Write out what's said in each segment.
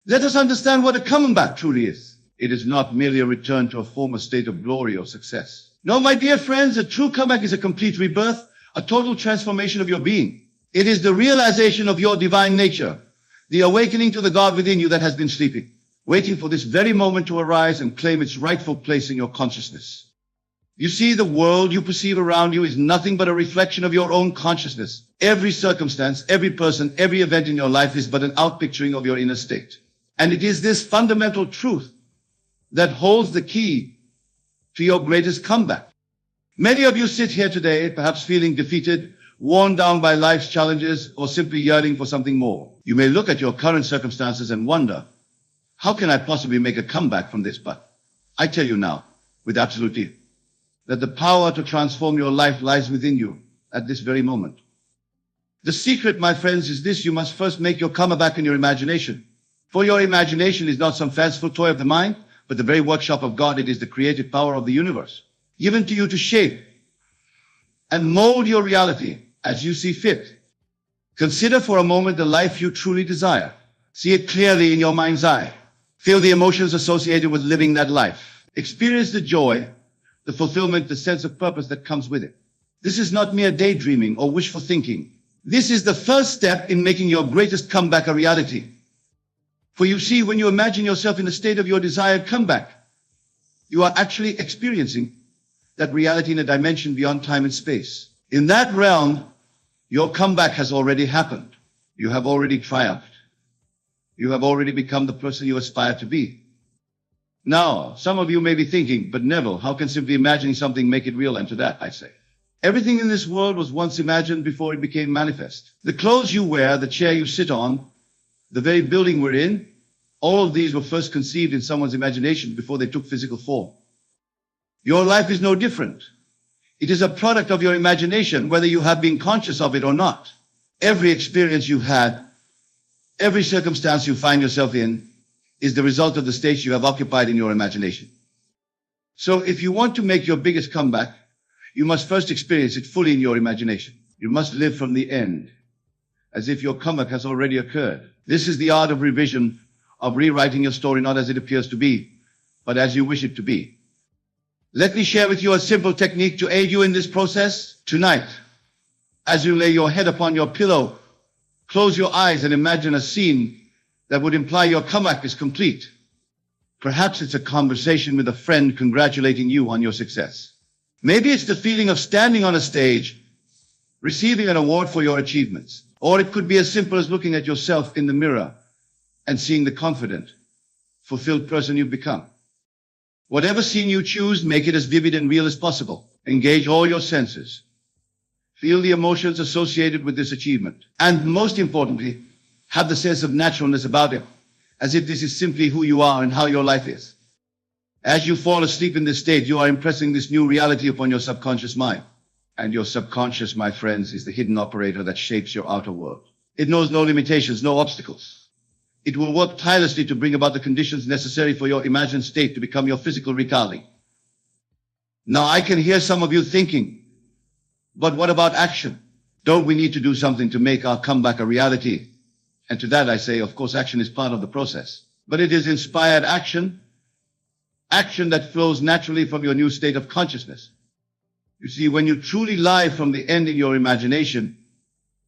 Let us understand what a comeback truly is. It is not merely a return to a former state of glory or success. No, my dear friends, a true comeback is a complete rebirth, a total transformation of your being. It is the realization of your divine nature, the awakening to the God within you that has been sleeping, waiting for this very moment to arise and claim its rightful place in your consciousness. You see, the world you perceive around you is nothing but a reflection of your own consciousness. Every circumstance, every person, every event in your life is but an outpicturing of your inner state. And it is this fundamental truth that holds the key to your greatest comeback. Many of you sit here today, perhaps feeling defeated, worn down by life's challenges, or simply yearning for something more. You may look at your current circumstances and wonder, how can I possibly make a comeback from this? But I tell you now, with absolutely, that the power to transform your life lies within you at this very moment. The secret, my friends, is this: you must first make your comeback in your imagination. For your imagination is not some fanciful toy of the mind, but the very workshop of God. It is the creative power of the universe, given to you to shape and mold your reality as you see fit. Consider for a moment the life you truly desire. See it clearly in your mind's eye. Feel the emotions associated with living that life. Experience the joy, the fulfillment, the sense of purpose that comes with it. This is not mere daydreaming or wishful thinking. This is the first step in making your greatest comeback a reality. For you see, when you imagine yourself in the state of your desired comeback, you are actually experiencing that reality in a dimension beyond time and space. In that realm, your comeback has already happened. You have already triumphed. You have already become the person you aspire to be. Now, some of you may be thinking, but Neville, how can simply imagining something make it real? And to that I say, everything in this world was once imagined before it became manifest. The clothes you wear, the chair you sit on, the very building we're in, all of these were first conceived in someone's imagination before they took physical form. Your life is no different. It is a product of your imagination, whether you have been conscious of it or not. Every experience you've had, every circumstance you find yourself in, is the result of the state you have occupied in your imagination. So if you want to make your biggest comeback, you must first experience it fully in your imagination. You must live from the end, as if your comeback has already occurred. This is the art of revision, of rewriting your story not as it appears to be, but as you wish it to be. Let me share with you a simple technique to aid you in this process. Tonight, as you lay your head upon your pillow, close your eyes and imagine a scene that would imply your comeback is complete. Perhaps it's a conversation with a friend congratulating you on your success. Maybe it's the feeling of standing on a stage, receiving an award for your achievements. Or it could be as simple as looking at yourself in the mirror and seeing the confident, fulfilled person you've become. Whatever scene you choose, make it as vivid and real as possible. Engage all your senses. Feel the emotions associated with this achievement. And most importantly, have the sense of naturalness about it, as if this is simply who you are and how your life is. As you fall asleep in this state, you are impressing this new reality upon your subconscious mind. And your subconscious, my friends, is the hidden operator that shapes your outer world. It knows no limitations, no obstacles. It will work tirelessly to bring about the conditions necessary for your imagined state to become your physical reality. Now, I can hear some of you thinking, but what about action? Don't we need to do something to make our comeback a reality? And to that I say, of course, action is part of the process. But it is inspired action, action that flows naturally from your new state of consciousness. You see, when you truly live from the end in your imagination,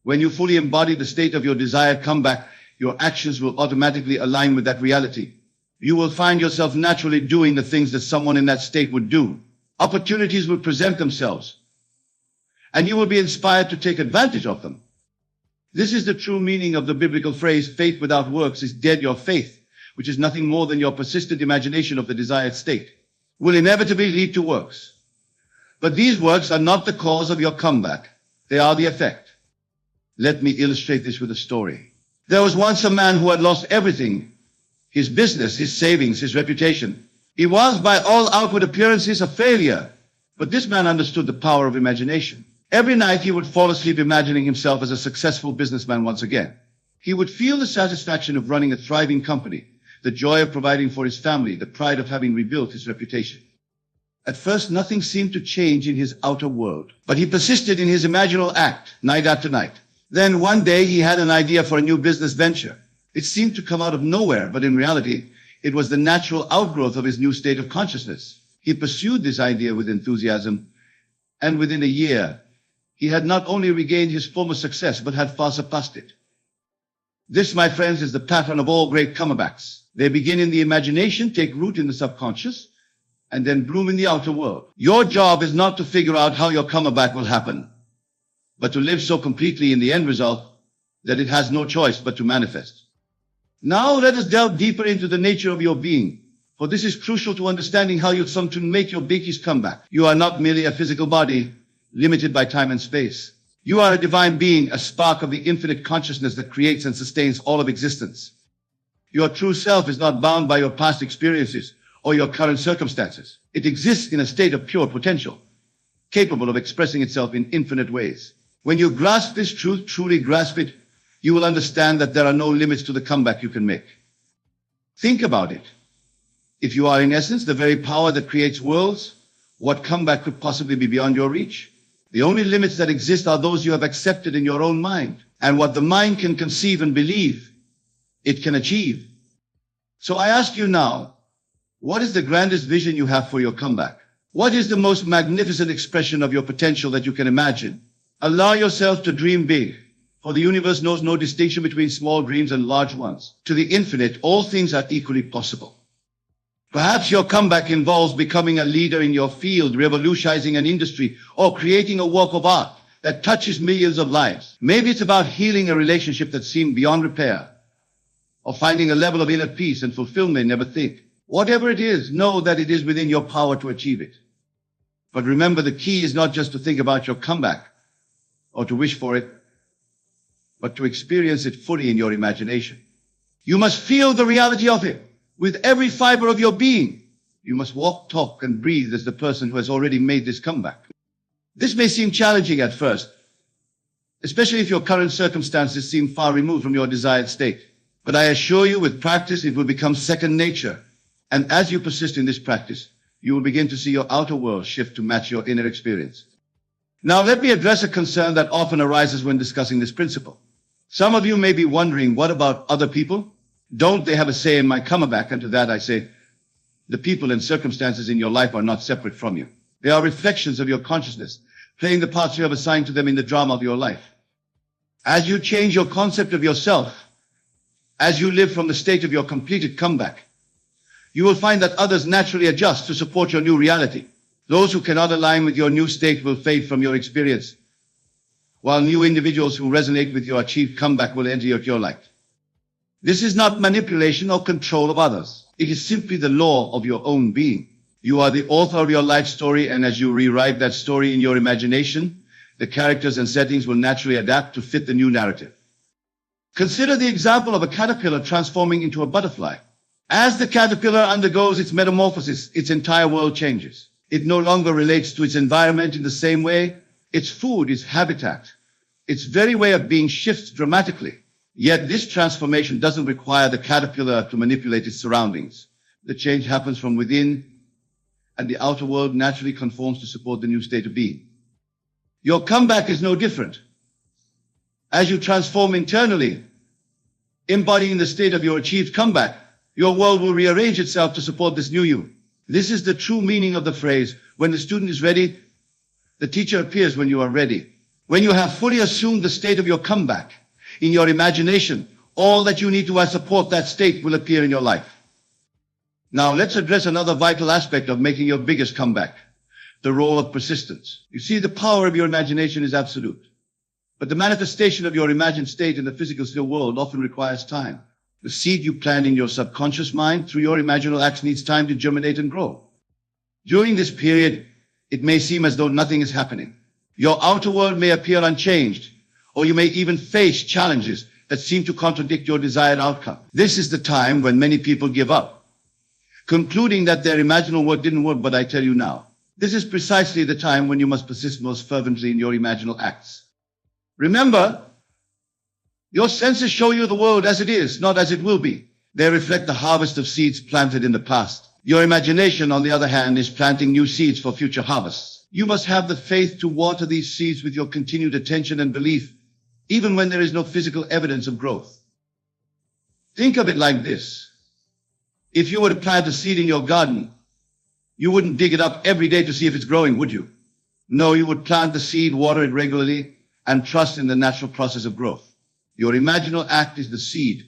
when you fully embody the state of your desired comeback, your actions will automatically align with that reality. You will find yourself naturally doing the things that someone in that state would do. Opportunities will present themselves, and you will be inspired to take advantage of them. This is the true meaning of the biblical phrase, faith without works is dead. Your faith, which is nothing more than your persistent imagination of the desired state, will inevitably lead to works. But these works are not the cause of your comeback. They are the effect. Let me illustrate this with a story. There was once a man who had lost everything: his business, his savings, his reputation. He was, by all outward appearances, a failure. But this man understood the power of imagination. Every night he would fall asleep imagining himself as a successful businessman once again. He would feel the satisfaction of running a thriving company, the joy of providing for his family, the pride of having rebuilt his reputation. At first, nothing seemed to change in his outer world, but he persisted in his imaginal act, night after night. Then one day he had an idea for a new business venture. It seemed to come out of nowhere, but in reality, it was the natural outgrowth of his new state of consciousness. He pursued this idea with enthusiasm, and within a year, he had not only regained his former success, but had far surpassed it. This, my friends, is the pattern of all great comebacks. They begin in the imagination, take root in the subconscious, and then bloom in the outer world. Your job is not to figure out how your comeback will happen, but to live so completely in the end result that it has no choice but to manifest. Now let us delve deeper into the nature of your being, for this is crucial to understanding how you'll come to make your biggest comeback. You are not merely a physical body, limited by time and space. You are a divine being, a spark of the infinite consciousness that creates and sustains all of existence. Your true self is not bound by your past experiences or your current circumstances. It exists in a state of pure potential, capable of expressing itself in infinite ways. When you grasp this truth, truly grasp it, you will understand that there are no limits to the comeback you can make. Think about it. If you are in essence the very power that creates worlds, what comeback could possibly be beyond your reach? The only limits that exist are those you have accepted in your own mind. And what the mind can conceive and believe, it can achieve. So I ask you now, what is the grandest vision you have for your comeback? What is the most magnificent expression of your potential that you can imagine? Allow yourself to dream big, for the universe knows no distinction between small dreams and large ones. To the infinite, all things are equally possible. Perhaps your comeback involves becoming a leader in your field, revolutionizing an industry, or creating a work of art that touches millions of lives. Maybe it's about healing a relationship that seemed beyond repair, or finding a level of inner peace and fulfillment never think. Whatever it is, know that it is within your power to achieve it. But remember, the key is not just to think about your comeback or to wish for it, but to experience it fully in your imagination. You must feel the reality of it with every fiber of your being. You must walk, talk, and breathe as the person who has already made this comeback. This may seem challenging at first, especially if your current circumstances seem far removed from your desired state. But I assure you, with practice, it will become second nature. And as you persist in this practice, you will begin to see your outer world shift to match your inner experience. Now, let me address a concern that often arises when discussing this principle. Some of you may be wondering, what about other people? Don't they have a say in my comeback? And to that I say, the people and circumstances in your life are not separate from you. They are reflections of your consciousness, playing the parts you have assigned to them in the drama of your life. As you change your concept of yourself, as you live from the state of your completed comeback, you will find that others naturally adjust to support your new reality. Those who cannot align with your new state will fade from your experience, while new individuals who resonate with your achieved comeback will enter your light. This is not manipulation or control of others. It is simply the law of your own being. You are the author of your life story, and as you rewrite that story in your imagination, the characters and settings will naturally adapt to fit the new narrative. Consider the example of a caterpillar transforming into a butterfly. As the caterpillar undergoes its metamorphosis, its entire world changes. It no longer relates to its environment in the same way. Its food, its habitat, its very way of being shifts dramatically. Yet this transformation doesn't require the caterpillar to manipulate its surroundings. The change happens from within, and the outer world naturally conforms to support the new state of being. Your comeback is no different. As you transform internally, embodying the state of your achieved comeback, your world will rearrange itself to support this new you. This is the true meaning of the phrase, when the student is ready, the teacher appears when you are ready. When you have fully assumed the state of your comeback in your imagination, all that you need to support that state will appear in your life. Now let's address another vital aspect of making your biggest comeback, the role of persistence. You see, the power of your imagination is absolute, but the manifestation of your imagined state in the physical still world often requires time. The seed you plant in your subconscious mind through your imaginal acts needs time to germinate and grow. During this period, it may seem as though nothing is happening. Your outer world may appear unchanged, or you may even face challenges that seem to contradict your desired outcome. This is the time when many people give up, concluding that their imaginal work didn't work. But I tell you now, this is precisely the time when you must persist most fervently in your imaginal acts. Remember, your senses show you the world as it is, not as it will be. They reflect the harvest of seeds planted in the past. Your imagination, on the other hand, is planting new seeds for future harvests. You must have the faith to water these seeds with your continued attention and belief, even when there is no physical evidence of growth. Think of it like this. If you were to plant a seed in your garden, you wouldn't dig it up every day to see if it's growing, would you? No, you would plant the seed, water it regularly, and trust in the natural process of growth. Your imaginal act is the seed.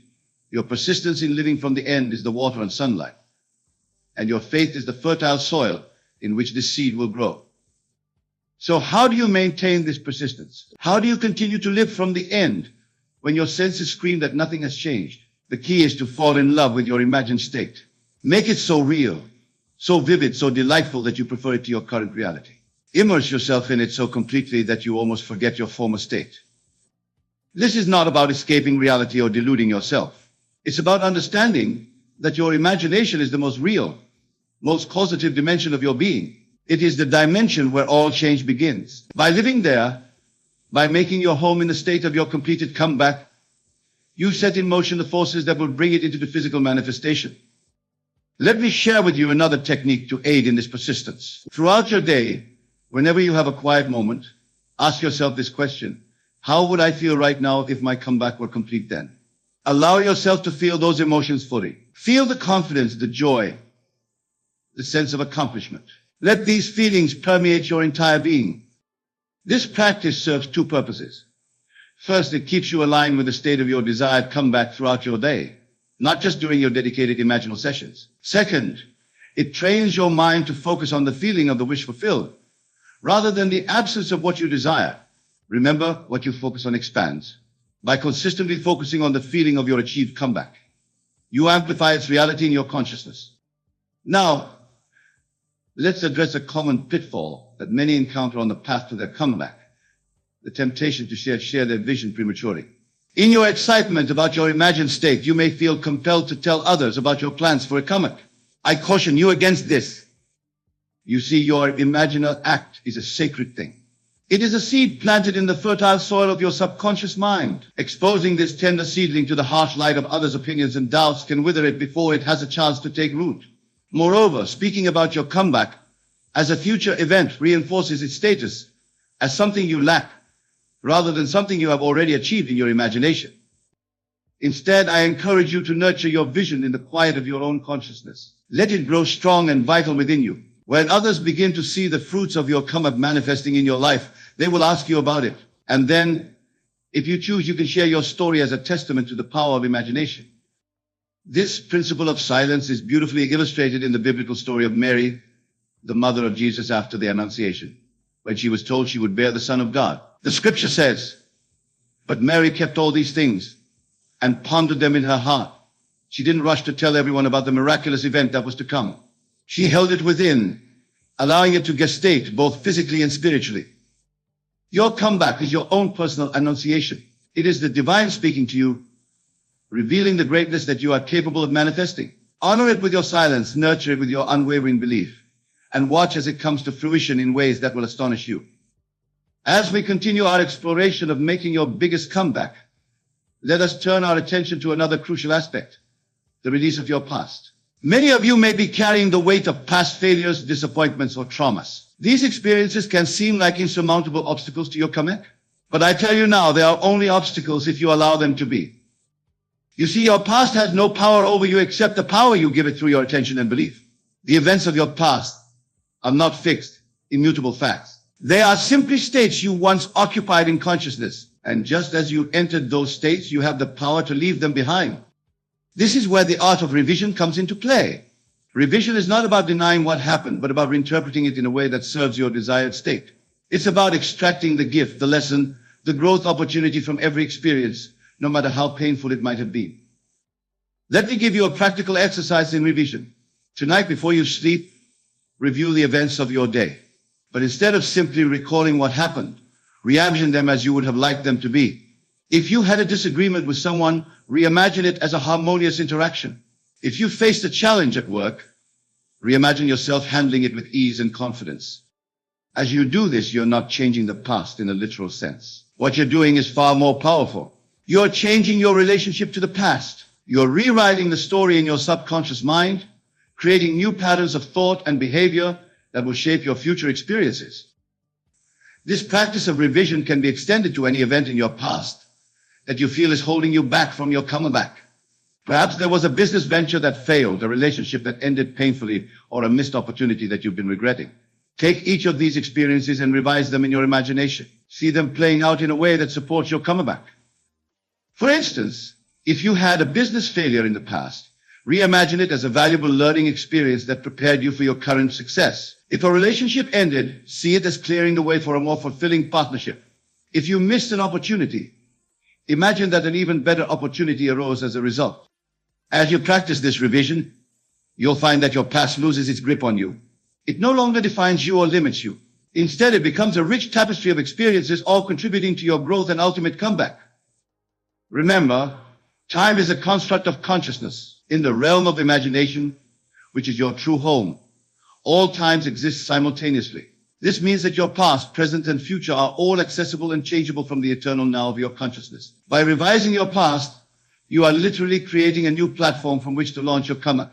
Your persistence in living from the end is the water and sunlight. And your faith is the fertile soil in which this seed will grow. So how do you maintain this persistence? How do you continue to live from the end when your senses scream that nothing has changed? The key is to fall in love with your imagined state. Make it so real, so vivid, so delightful that you prefer it to your current reality. Immerse yourself in it so completely that you almost forget your former state. This is not about escaping reality or deluding yourself. It's about understanding that your imagination is the most real, most causative dimension of your being. It is the dimension where all change begins. By living there, by making your home in the state of your completed comeback, you set in motion the forces that will bring it into the physical manifestation. Let me share with you another technique to aid in this persistence. Throughout your day, whenever you have a quiet moment, ask yourself this question: how would I feel right now if my comeback were complete then? Allow yourself to feel those emotions fully. Feel the confidence, the joy, the sense of accomplishment. Let these feelings permeate your entire being. This practice serves two purposes. First, it keeps you aligned with the state of your desired comeback throughout your day, not just during your dedicated imaginal sessions. Second, it trains your mind to focus on the feeling of the wish fulfilled, rather than the absence of what you desire. Remember, what you focus on expands. By consistently focusing on the feeling of your achieved comeback, you amplify its reality in your consciousness. Now, let's address a common pitfall that many encounter on the path to their comeback: the temptation to share their vision prematurely. In your excitement about your imagined state, you may feel compelled to tell others about your plans for a comeback. I caution you against this. You see, your imaginal act is a sacred thing. It is a seed planted in the fertile soil of your subconscious mind. Exposing this tender seedling to the harsh light of others' opinions and doubts can wither it before it has a chance to take root. Moreover, speaking about your comeback as a future event reinforces its status as something you lack, rather than something you have already achieved in your imagination. Instead, I encourage you to nurture your vision in the quiet of your own consciousness. Let it grow strong and vital within you. When others begin to see the fruits of your comeback manifesting in your life, they will ask you about it. And then, if you choose, you can share your story as a testament to the power of imagination. This principle of silence is beautifully illustrated in the biblical story of Mary, the mother of Jesus after the Annunciation, when she was told she would bear the Son of God. The scripture says, "But Mary kept all these things and pondered them in her heart." She didn't rush to tell everyone about the miraculous event that was to come. She held it within, allowing it to gestate both physically and spiritually. Your comeback is your own personal annunciation. It is the divine speaking to you, revealing the greatness that you are capable of manifesting. Honor it with your silence, nurture it with your unwavering belief, and watch as it comes to fruition in ways that will astonish you. As we continue our exploration of making your biggest comeback, let us turn our attention to another crucial aspect: the release of your past. Many of you may be carrying the weight of past failures, disappointments, or traumas. These experiences can seem like insurmountable obstacles to your comeback, but I tell you now, they are only obstacles if you allow them to be. You see, your past has no power over you except the power you give it through your attention and belief. The events of your past are not fixed, immutable facts. They are simply states you once occupied in consciousness, and just as you entered those states, you have the power to leave them behind. This is where the art of revision comes into play. Revision is not about denying what happened, but about reinterpreting it in a way that serves your desired state. It's about extracting the gift, the lesson, the growth opportunity from every experience, no matter how painful it might have been. Let me give you a practical exercise in revision. Tonight, before you sleep, review the events of your day. But instead of simply recalling what happened, reimagine them as you would have liked them to be. If you had a disagreement with someone, reimagine it as a harmonious interaction. If you faced a challenge at work, reimagine yourself handling it with ease and confidence. As you do this, you're not changing the past in a literal sense. What you're doing is far more powerful. You're changing your relationship to the past. You're rewriting the story in your subconscious mind, creating new patterns of thought and behavior that will shape your future experiences. This practice of revision can be extended to any event in your past that you feel is holding you back from your comeback. Perhaps there was a business venture that failed, a relationship that ended painfully, or a missed opportunity that you've been regretting. Take each of these experiences and revise them in your imagination. See them playing out in a way that supports your comeback. For instance, if you had a business failure in the past, reimagine it as a valuable learning experience that prepared you for your current success. If a relationship ended, see it as clearing the way for a more fulfilling partnership. If you missed an opportunity, imagine that an even better opportunity arose as a result. As you practice this revision, you'll find that your past loses its grip on you. It no longer defines you or limits you. Instead, it becomes a rich tapestry of experiences, all contributing to your growth and ultimate comeback. Remember, time is a construct of consciousness. In the realm of imagination, which is your true home, all times exist simultaneously. This means that your past, present, and future are all accessible and changeable from the eternal now of your consciousness. By revising your past, you are literally creating a new platform from which to launch your comeback.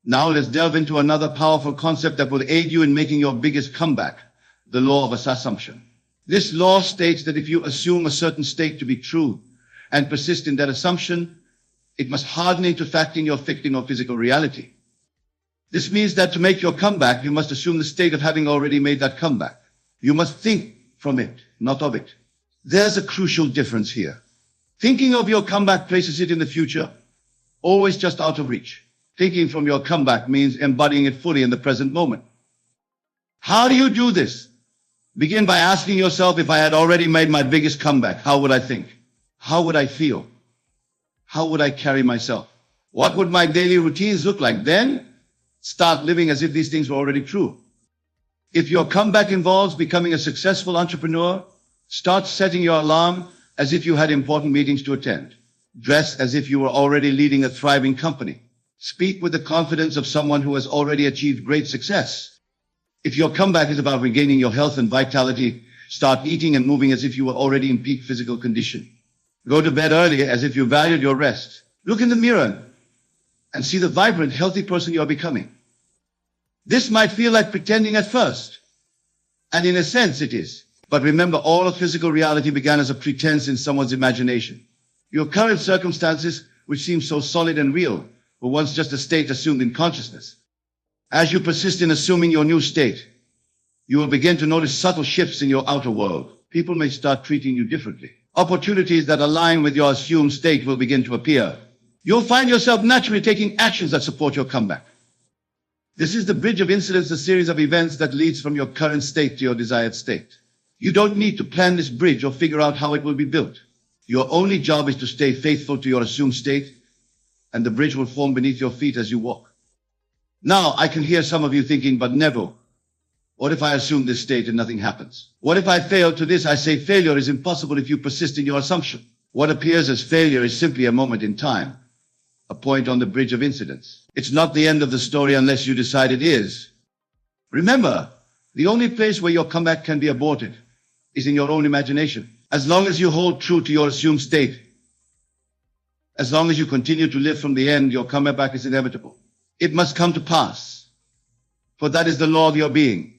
Now let's delve into another powerful concept that will aid you in making your biggest comeback, the law of assumption. This law states that if you assume a certain state to be true and persist in that assumption, it must harden into fact in your ficting or physical reality. This means that to make your comeback, you must assume the state of having already made that comeback. You must think from it, not of it. There's a crucial difference here. Thinking of your comeback places it in the future, always just out of reach. Thinking from your comeback means embodying it fully in the present moment. How do you do this? Begin by asking yourself, if I had already made my biggest comeback, how would I think? How would I feel? How would I carry myself? What would my daily routines look like? Then start living as if these things were already true. If your comeback involves becoming a successful entrepreneur, start setting your alarm as if you had important meetings to attend. Dress as if you were already leading a thriving company. Speak with the confidence of someone who has already achieved great success. If your comeback is about regaining your health and vitality, start eating and moving as if you were already in peak physical condition. Go to bed early as if you valued your rest. Look in the mirror and see the vibrant, healthy person you are becoming. This might feel like pretending at first, and in a sense it is. But remember, all of physical reality began as a pretense in someone's imagination. Your current circumstances, which seem so solid and real, were once just a state assumed in consciousness. As you persist in assuming your new state, you will begin to notice subtle shifts in your outer world. People may start treating you differently. Opportunities that align with your assumed state will begin to appear. You'll find yourself naturally taking actions that support your comeback. This is the bridge of incidents, a series of events that leads from your current state to your desired state. You don't need to plan this bridge or figure out how it will be built. Your only job is to stay faithful to your assumed state, and the bridge will form beneath your feet as you walk. Now, I can hear some of you thinking, but Neville, what if I assume this state and nothing happens? What if I fail to this? I say failure is impossible if you persist in your assumption. What appears as failure is simply a moment in time, a point on the bridge of incidents. It's not the end of the story unless you decide it is. Remember, the only place where your comeback can be aborted is in your own imagination. As long as you hold true to your assumed state, as long as you continue to live from the end, your comeback is inevitable. It must come to pass, for that is the law of your being.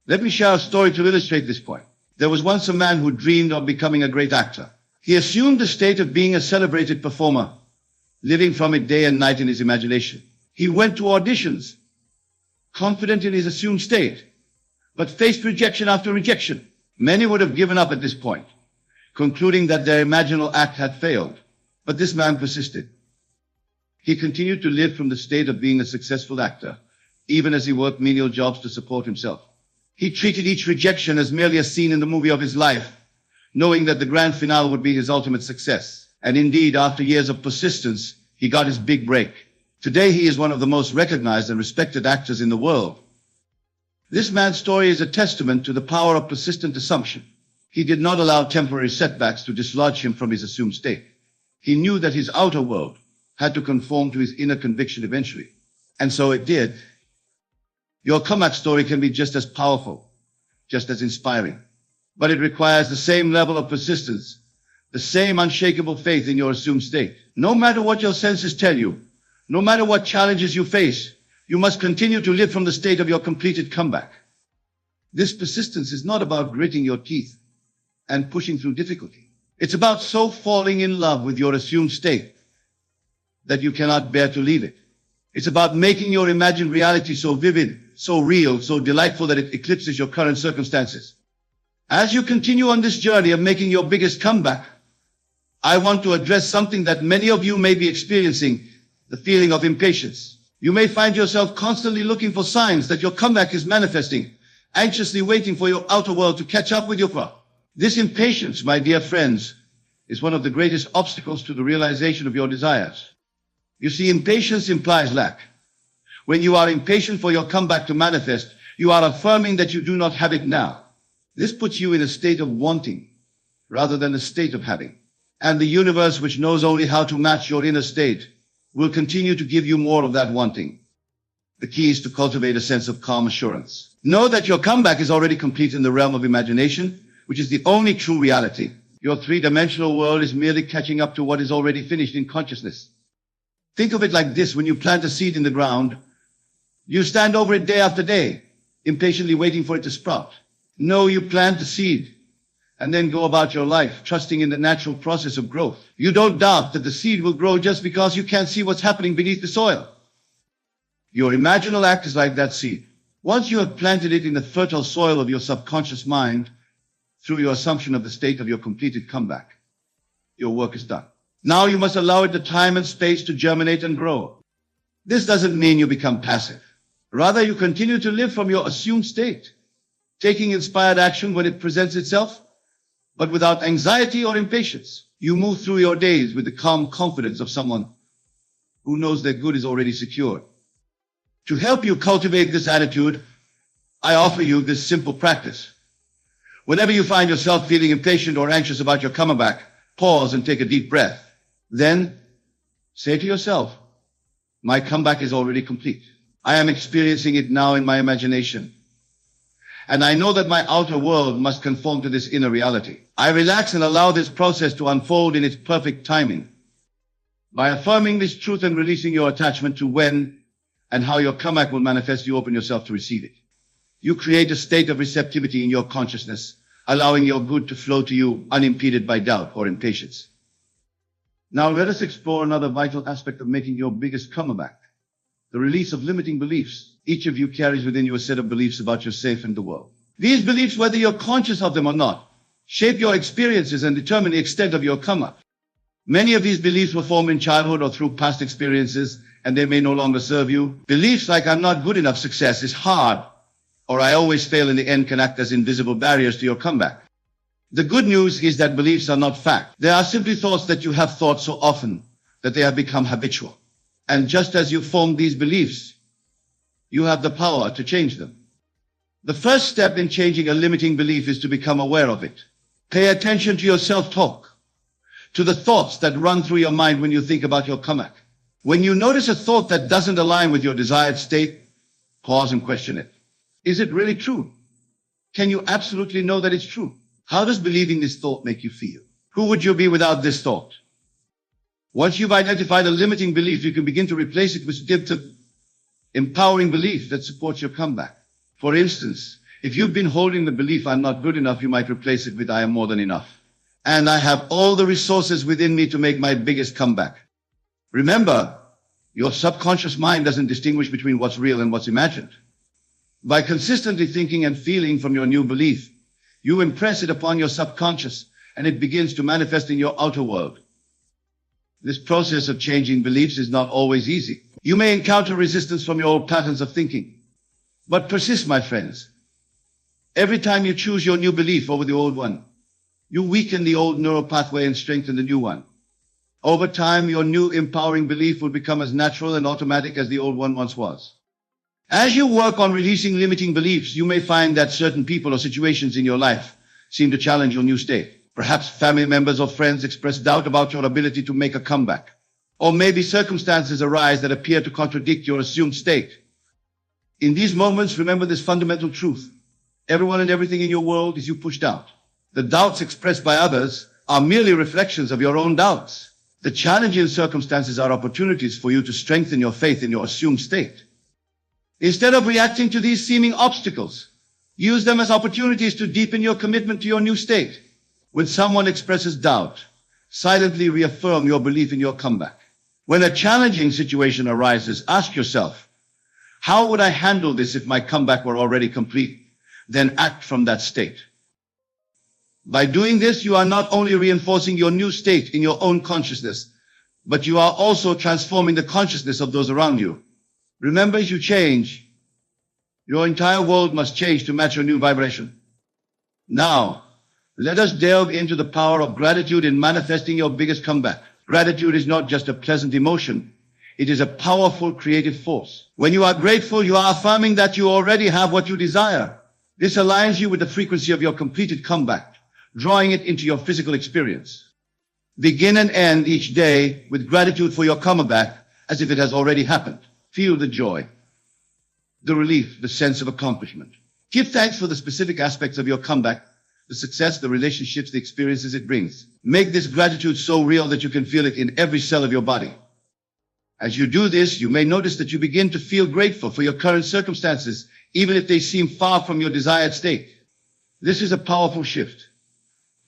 Let me share a story to illustrate this point. There was once a man who dreamed of becoming a great actor. He assumed the state of being a celebrated performer, living from it day and night in his imagination. He went to auditions, confident in his assumed state, but faced rejection after rejection. Many would have given up at this point, concluding that their imaginal act had failed. But this man persisted. He continued to live from the state of being a successful actor, even as he worked menial jobs to support himself. He treated each rejection as merely a scene in the movie of his life, knowing that the grand finale would be his ultimate success. And indeed, after years of persistence, he got his big break. Today, he is one of the most recognized and respected actors in the world. This man's story is a testament to the power of persistent assumption. He did not allow temporary setbacks to dislodge him from his assumed state. He knew that his outer world had to conform to his inner conviction eventually. And so it did. Your comeback story can be just as powerful, just as inspiring. But it requires the same level of persistence, the same unshakable faith in your assumed state. No matter what your senses tell you, no matter what challenges you face, you must continue to live from the state of your completed comeback. This persistence is not about gritting your teeth and pushing through difficulty. It's about so falling in love with your assumed state that you cannot bear to leave it. It's about making your imagined reality so vivid, so real, so delightful that it eclipses your current circumstances. As you continue on this journey of making your biggest comeback, I want to address something that many of you may be experiencing, the feeling of impatience. You may find yourself constantly looking for signs that your comeback is manifesting, anxiously waiting for your outer world to catch up with your core. This impatience, my dear friends, is one of the greatest obstacles to the realization of your desires. You see, impatience implies lack. When you are impatient for your comeback to manifest, you are affirming that you do not have it now. This puts you in a state of wanting rather than a state of having. And the universe, which knows only how to match your inner state, will continue to give you more of that wanting. The key is to cultivate a sense of calm assurance. Know that your comeback is already complete in the realm of imagination, which is the only true reality. Your three-dimensional world is merely catching up to what is already finished in consciousness. Think of it like this: when you plant a seed in the ground, you stand over it day after day, impatiently waiting for it to sprout. No, you plant the seed and then go about your life, trusting in the natural process of growth. You don't doubt that the seed will grow just because you can't see what's happening beneath the soil. Your imaginal act is like that seed. Once you have planted it in the fertile soil of your subconscious mind, through your assumption of the state of your completed comeback, your work is done. Now you must allow it the time and space to germinate and grow. This doesn't mean you become passive. Rather, you continue to live from your assumed state, taking inspired action when it presents itself, but without anxiety or impatience. You move through your days with the calm confidence of someone who knows their good is already secured. To help you cultivate this attitude, I offer you this simple practice. Whenever you find yourself feeling impatient or anxious about your comeback, pause and take a deep breath. Then say to yourself, my comeback is already complete. I am experiencing it now in my imagination. And I know that my outer world must conform to this inner reality. I relax and allow this process to unfold in its perfect timing. By affirming this truth and releasing your attachment to when and how your comeback will manifest, you open yourself to receive it. You create a state of receptivity in your consciousness, allowing your good to flow to you unimpeded by doubt or impatience. Now let us explore another vital aspect of making your biggest comeback: the release of limiting beliefs. Each of you carries within you a set of beliefs about yourself and the world. These beliefs, whether you're conscious of them or not, shape your experiences and determine the extent of your comeback. Many of these beliefs were formed in childhood or through past experiences, and they may no longer serve you. Beliefs like "I'm not good enough," "success is hard," or "I always fail in the end" can act as invisible barriers to your comeback. The good news is that beliefs are not fact. They are simply thoughts that you have thought so often that they have become habitual. And just as you formed these beliefs, you have the power to change them. The first step in changing a limiting belief is to become aware of it. Pay attention to your self-talk, to the thoughts that run through your mind when you think about your comeback. When you notice a thought that doesn't align with your desired state, pause and question it. Is it really true? Can you absolutely know that it's true? How does believing this thought make you feel? Who would you be without this thought? Once you've identified a limiting belief, you can begin to replace it with a empowering belief that supports your comeback. For instance, if you've been holding the belief "I'm not good enough," you might replace it with "I am more than enough. And I have all the resources within me to make my biggest comeback." Remember, your subconscious mind doesn't distinguish between what's real and what's imagined. By consistently thinking and feeling from your new belief, you impress it upon your subconscious, and it begins to manifest in your outer world. This process of changing beliefs is not always easy. You may encounter resistance from your old patterns of thinking, but persist, my friends. Every time you choose your new belief over the old one, you weaken the old neural pathway and strengthen the new one. Over time, your new empowering belief will become as natural and automatic as the old one once was. As you work on releasing limiting beliefs, you may find that certain people or situations in your life seem to challenge your new state. Perhaps family members or friends express doubt about your ability to make a comeback. Or maybe circumstances arise that appear to contradict your assumed state. In these moments, remember this fundamental truth: everyone and everything in your world is you pushed out. The doubts expressed by others are merely reflections of your own doubts. The challenging circumstances are opportunities for you to strengthen your faith in your assumed state. Instead of reacting to these seeming obstacles, use them as opportunities to deepen your commitment to your new state. When someone expresses doubt, silently reaffirm your belief in your comeback. When a challenging situation arises, ask yourself, how would I handle this if my comeback were already complete? Then act from that state. By doing this, you are not only reinforcing your new state in your own consciousness, but you are also transforming the consciousness of those around you. Remember, as you change, your entire world must change to match your new vibration. Now, let us delve into the power of gratitude in manifesting your biggest comeback. Gratitude is not just a pleasant emotion. It is a powerful creative force. When you are grateful, you are affirming that you already have what you desire. This aligns you with the frequency of your completed comeback, drawing it into your physical experience. Begin and end each day with gratitude for your comeback as if it has already happened. Feel the joy, the relief, the sense of accomplishment. Give thanks for the specific aspects of your comeback, the success, the relationships, the experiences it brings. Make this gratitude so real that you can feel it in every cell of your body. As you do this, you may notice that you begin to feel grateful for your current circumstances, even if they seem far from your desired state. This is a powerful shift.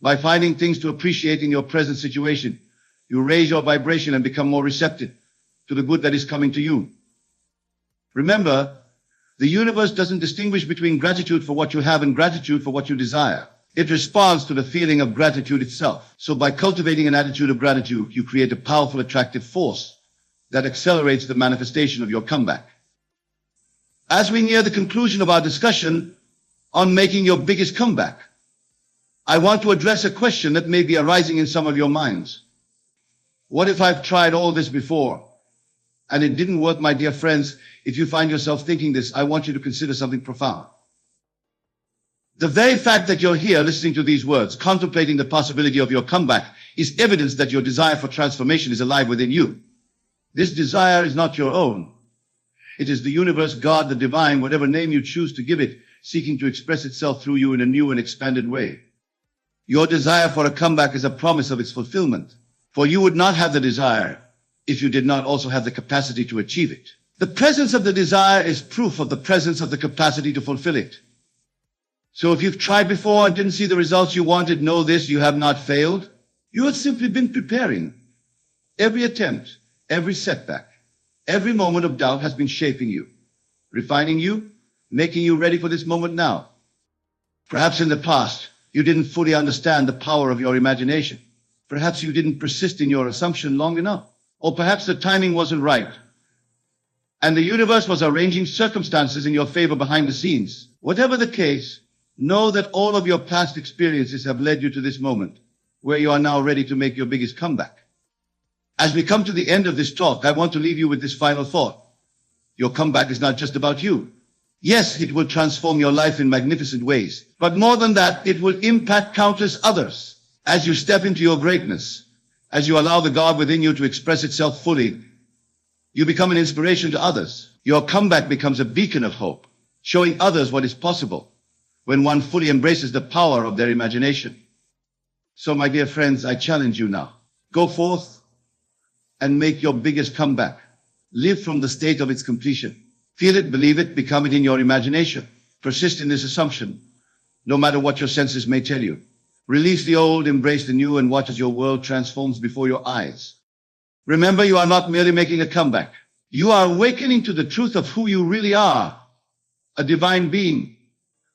By finding things to appreciate in your present situation, you raise your vibration and become more receptive to the good that is coming to you. Remember, the universe doesn't distinguish between gratitude for what you have and gratitude for what you desire. It responds to the feeling of gratitude itself. So by cultivating an attitude of gratitude, you create a powerful, attractive force that accelerates the manifestation of your comeback. As we near the conclusion of our discussion on making your biggest comeback, I want to address a question that may be arising in some of your minds. What if I've tried all this before and it didn't work, my dear friends? If you find yourself thinking this, I want you to consider something profound. The very fact that you're here listening to these words, contemplating the possibility of your comeback, is evidence that your desire for transformation is alive within you. This desire is not your own. It is the universe, God, the divine, whatever name you choose to give it, seeking to express itself through you in a new and expanded way. Your desire for a comeback is a promise of its fulfillment, for you would not have the desire if you did not also have the capacity to achieve it. The presence of the desire is proof of the presence of the capacity to fulfill it. So if you've tried before and didn't see the results you wanted, know this: you have not failed. You have simply been preparing. Every attempt, every setback, every moment of doubt has been shaping you, refining you, making you ready for this moment now. Perhaps in the past, you didn't fully understand the power of your imagination. Perhaps you didn't persist in your assumption long enough. Or perhaps the timing wasn't right, and the universe was arranging circumstances in your favor behind the scenes. Whatever the case, know that all of your past experiences have led you to this moment, where you are now ready to make your biggest comeback. As we come to the end of this talk, I want to leave you with this final thought. Your comeback is not just about you. Yes, it will transform your life in magnificent ways, but more than that, it will impact countless others. As you step into your greatness, as you allow the God within you to express itself fully, you become an inspiration to others. Your comeback becomes a beacon of hope, showing others what is possible when one fully embraces the power of their imagination. So, my dear friends, I challenge you now. Go forth and make your biggest comeback. Live from the state of its completion. Feel it, believe it, become it in your imagination. Persist in this assumption, no matter what your senses may tell you. Release the old, embrace the new, and watch as your world transforms before your eyes. Remember, you are not merely making a comeback. You are awakening to the truth of who you really are, a divine being,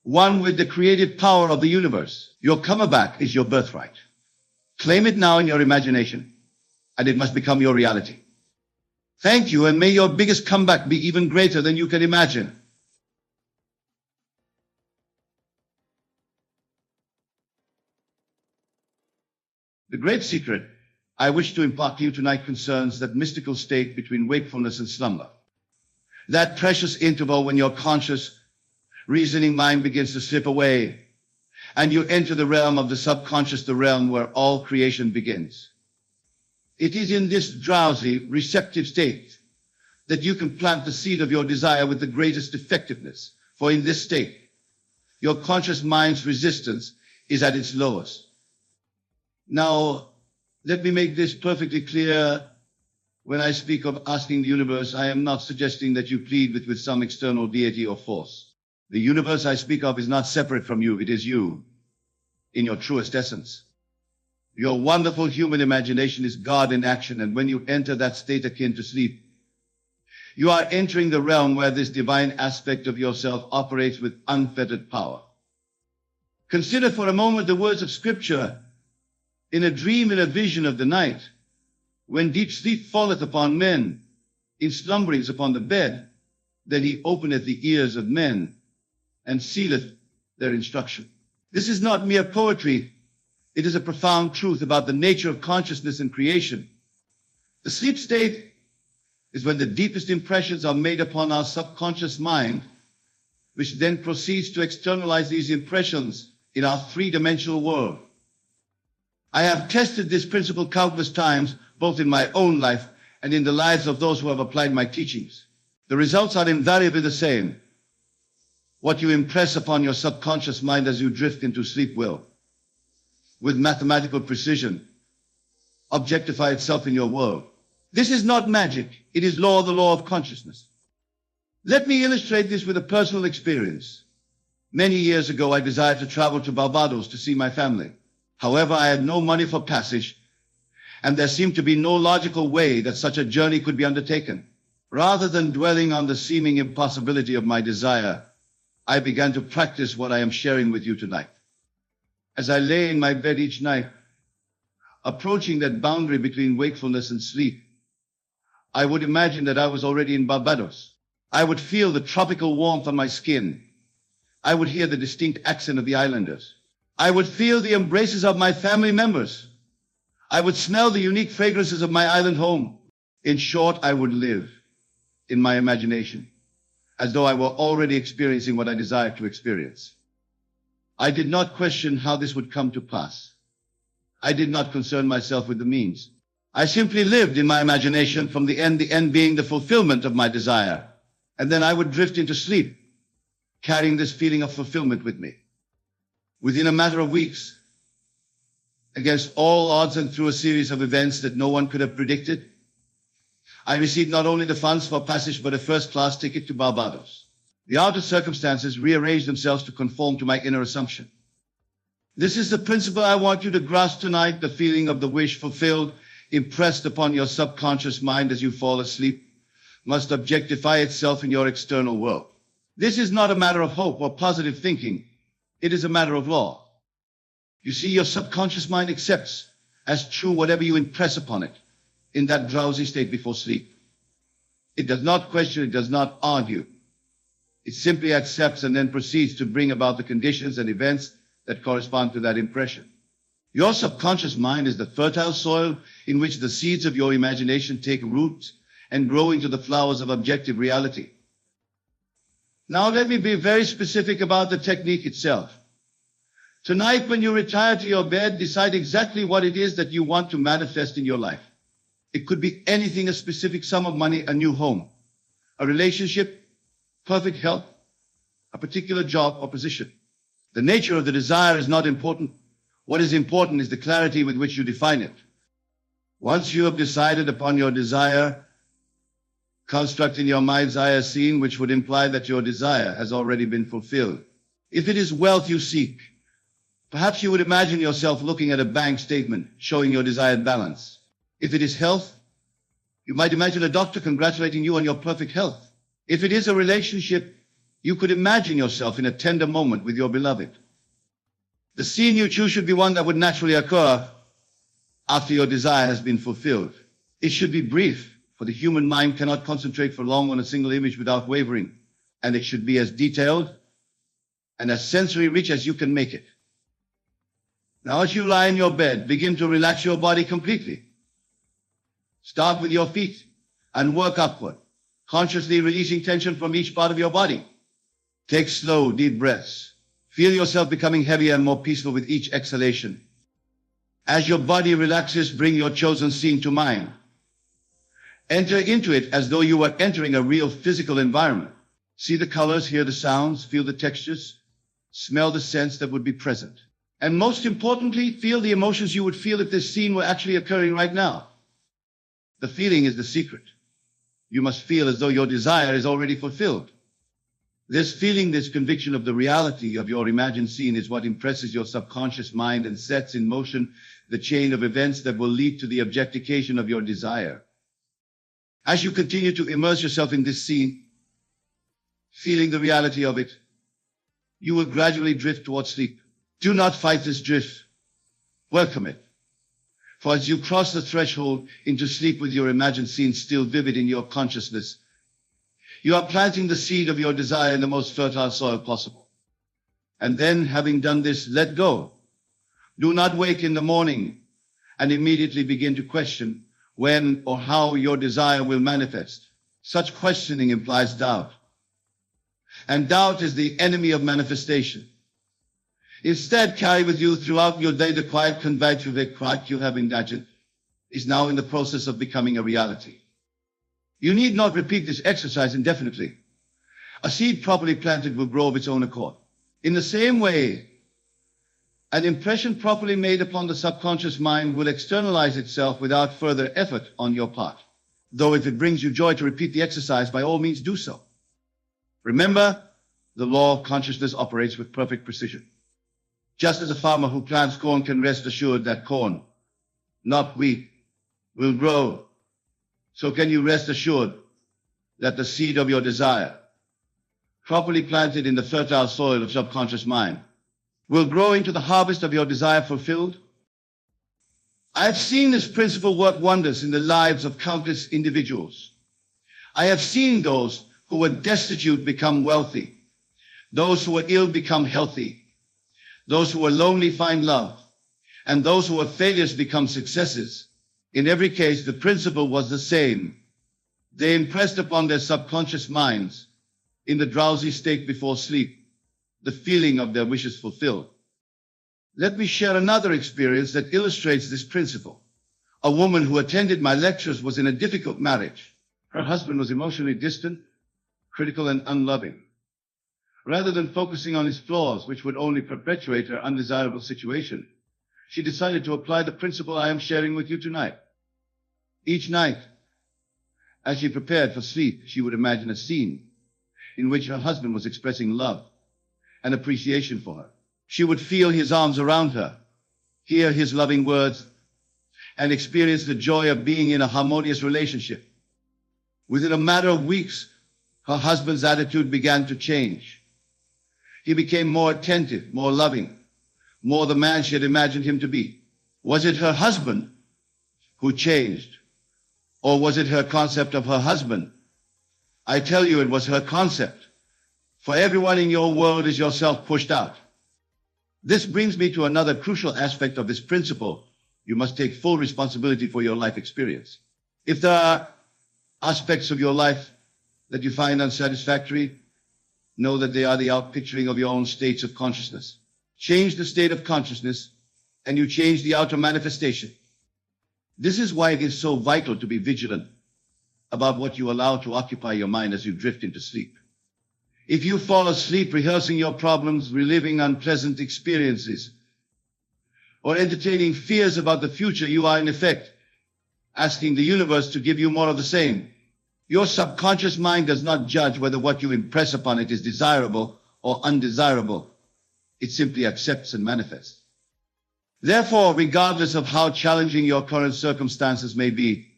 one with the creative power of the universe. Your comeback is your birthright. Claim it now in your imagination, and it must become your reality. Thank you, and may your biggest comeback be even greater than you can imagine. The great secret I wish to impart to you tonight concerns that mystical state between wakefulness and slumber. That precious interval when your conscious, reasoning mind begins to slip away, and you enter the realm of the subconscious, the realm where all creation begins. It is in this drowsy, receptive state that you can plant the seed of your desire with the greatest effectiveness. For in this state, your conscious mind's resistance is at its lowest. Now, let me make this perfectly clear. When I speak of asking the universe, I am not suggesting that you plead with some external deity or force. The universe I speak of is not separate from you. It is you, in your truest essence. Your wonderful human imagination is God in action, and when you enter that state akin to sleep, you are entering the realm where this divine aspect of yourself operates with unfettered power. Consider for a moment the words of Scripture. In a dream, in a vision of the night, when deep sleep falleth upon men, in slumberings upon the bed, then he openeth the ears of men, and sealeth their instruction. This is not mere poetry. It is a profound truth about the nature of consciousness and creation. The sleep state is when the deepest impressions are made upon our subconscious mind, which then proceeds to externalize these impressions in our three-dimensional world. I have tested this principle countless times, both in my own life and in the lives of those who have applied my teachings. The results are invariably the same. What you impress upon your subconscious mind as you drift into sleep will, with mathematical precision, objectify itself in your world. This is not magic. It is the law of consciousness. Let me illustrate this with a personal experience. Many years ago, I desired to travel to Barbados to see my family. However, I had no money for passage, and there seemed to be no logical way that such a journey could be undertaken. Rather than dwelling on the seeming impossibility of my desire, I began to practice what I am sharing with you tonight. As I lay in my bed each night, approaching that boundary between wakefulness and sleep, I would imagine that I was already in Barbados. I would feel the tropical warmth on my skin. I would hear the distinct accent of the islanders. I would feel the embraces of my family members. I would smell the unique fragrances of my island home. In short, I would live in my imagination, as though I were already experiencing what I desired to experience. I did not question how this would come to pass. I did not concern myself with the means. I simply lived in my imagination, from the end being the fulfillment of my desire. And then I would drift into sleep, carrying this feeling of fulfillment with me. Within a matter of weeks, against all odds and through a series of events that no one could have predicted, I received not only the funds for passage, but a first-class ticket to Barbados. The outer circumstances rearranged themselves to conform to my inner assumption. This is the principle I want you to grasp tonight. The feeling of the wish fulfilled, impressed upon your subconscious mind as you fall asleep, must objectify itself in your external world. This is not a matter of hope or positive thinking. It is a matter of law. You see, your subconscious mind accepts as true whatever you impress upon it in that drowsy state before sleep. It does not question, it does not argue. It simply accepts and then proceeds to bring about the conditions and events that correspond to that impression. Your subconscious mind is the fertile soil in which the seeds of your imagination take root and grow into the flowers of objective reality. Now let me be very specific about the technique itself. Tonight, when you retire to your bed, decide exactly what it is that you want to manifest in your life. It could be anything: a specific sum of money, a new home, a relationship, perfect health, a particular job or position. The nature of the desire is not important. What is important is the clarity with which you define it. Once you have decided upon your desire, construct in your mind's eye a scene which would imply that your desire has already been fulfilled. If it is wealth you seek, perhaps you would imagine yourself looking at a bank statement showing your desired balance. If it is health, you might imagine a doctor congratulating you on your perfect health. If it is a relationship, you could imagine yourself in a tender moment with your beloved. The scene you choose should be one that would naturally occur after your desire has been fulfilled. It should be brief, for the human mind cannot concentrate for long on a single image without wavering, and it should be as detailed and as sensory rich as you can make it. Now, as you lie in your bed, begin to relax your body completely. Start with your feet and work upward, consciously releasing tension from each part of your body. Take slow, deep breaths. Feel yourself becoming heavier and more peaceful with each exhalation. As your body relaxes, bring your chosen scene to mind. Enter into it as though you were entering a real physical environment. See the colors, hear the sounds, feel the textures, smell the scents that would be present. And most importantly, feel the emotions you would feel if this scene were actually occurring right now. The feeling is the secret. You must feel as though your desire is already fulfilled. This feeling, this conviction of the reality of your imagined scene is what impresses your subconscious mind and sets in motion the chain of events that will lead to the objectification of your desire. As you continue to immerse yourself in this scene, feeling the reality of it, you will gradually drift towards sleep. Do not fight this drift. Welcome it. For as you cross the threshold into sleep with your imagined scene still vivid in your consciousness, you are planting the seed of your desire in the most fertile soil possible. And then, having done this, let go. Do not wake in the morning and immediately begin to question when or how your desire will manifest. Such questioning implies doubt. And doubt is the enemy of manifestation. Instead, carry with you throughout your day the quiet conviction that what you have imagined is now in the process of becoming a reality. You need not repeat this exercise indefinitely. A seed properly planted will grow of its own accord. In the same way, an impression properly made upon the subconscious mind will externalize itself without further effort on your part. Though if it brings you joy to repeat the exercise, by all means do so. Remember, the law of consciousness operates with perfect precision. Just as a farmer who plants corn can rest assured that corn, not wheat, will grow, so can you rest assured that the seed of your desire, properly planted in the fertile soil of subconscious mind, will grow into the harvest of your desire fulfilled? I have seen this principle work wonders in the lives of countless individuals. I have seen those who were destitute become wealthy, those who were ill become healthy, those who were lonely find love, and those who were failures become successes. In every case, the principle was the same. They impressed upon their subconscious minds, in the drowsy state before sleep, the feeling of their wishes fulfilled. Let me share another experience that illustrates this principle. A woman who attended my lectures was in a difficult marriage. Her husband was emotionally distant, critical, and unloving. Rather than focusing on his flaws, which would only perpetuate her undesirable situation, she decided to apply the principle I am sharing with you tonight. Each night, as she prepared for sleep, she would imagine a scene in which her husband was expressing love and appreciation for her. She would feel his arms around her, hear his loving words, and experience the joy of being in a harmonious relationship. Within a matter of weeks, her husband's attitude began to change. He became more attentive, more loving, more the man she had imagined him to be. Was it her husband who changed? Or was it her concept of her husband? I tell you, it was her concept. For everyone in your world is yourself pushed out. This brings me to another crucial aspect of this principle. You must take full responsibility for your life experience. If there are aspects of your life that you find unsatisfactory, know that they are the outpicturing of your own states of consciousness. Change the state of consciousness, and you change the outer manifestation. This is why it is so vital to be vigilant about what you allow to occupy your mind as you drift into sleep. If you fall asleep rehearsing your problems, reliving unpleasant experiences, or entertaining fears about the future, you are in effect asking the universe to give you more of the same. Your subconscious mind does not judge whether what you impress upon it is desirable or undesirable. It simply accepts and manifests. Therefore, regardless of how challenging your current circumstances may be,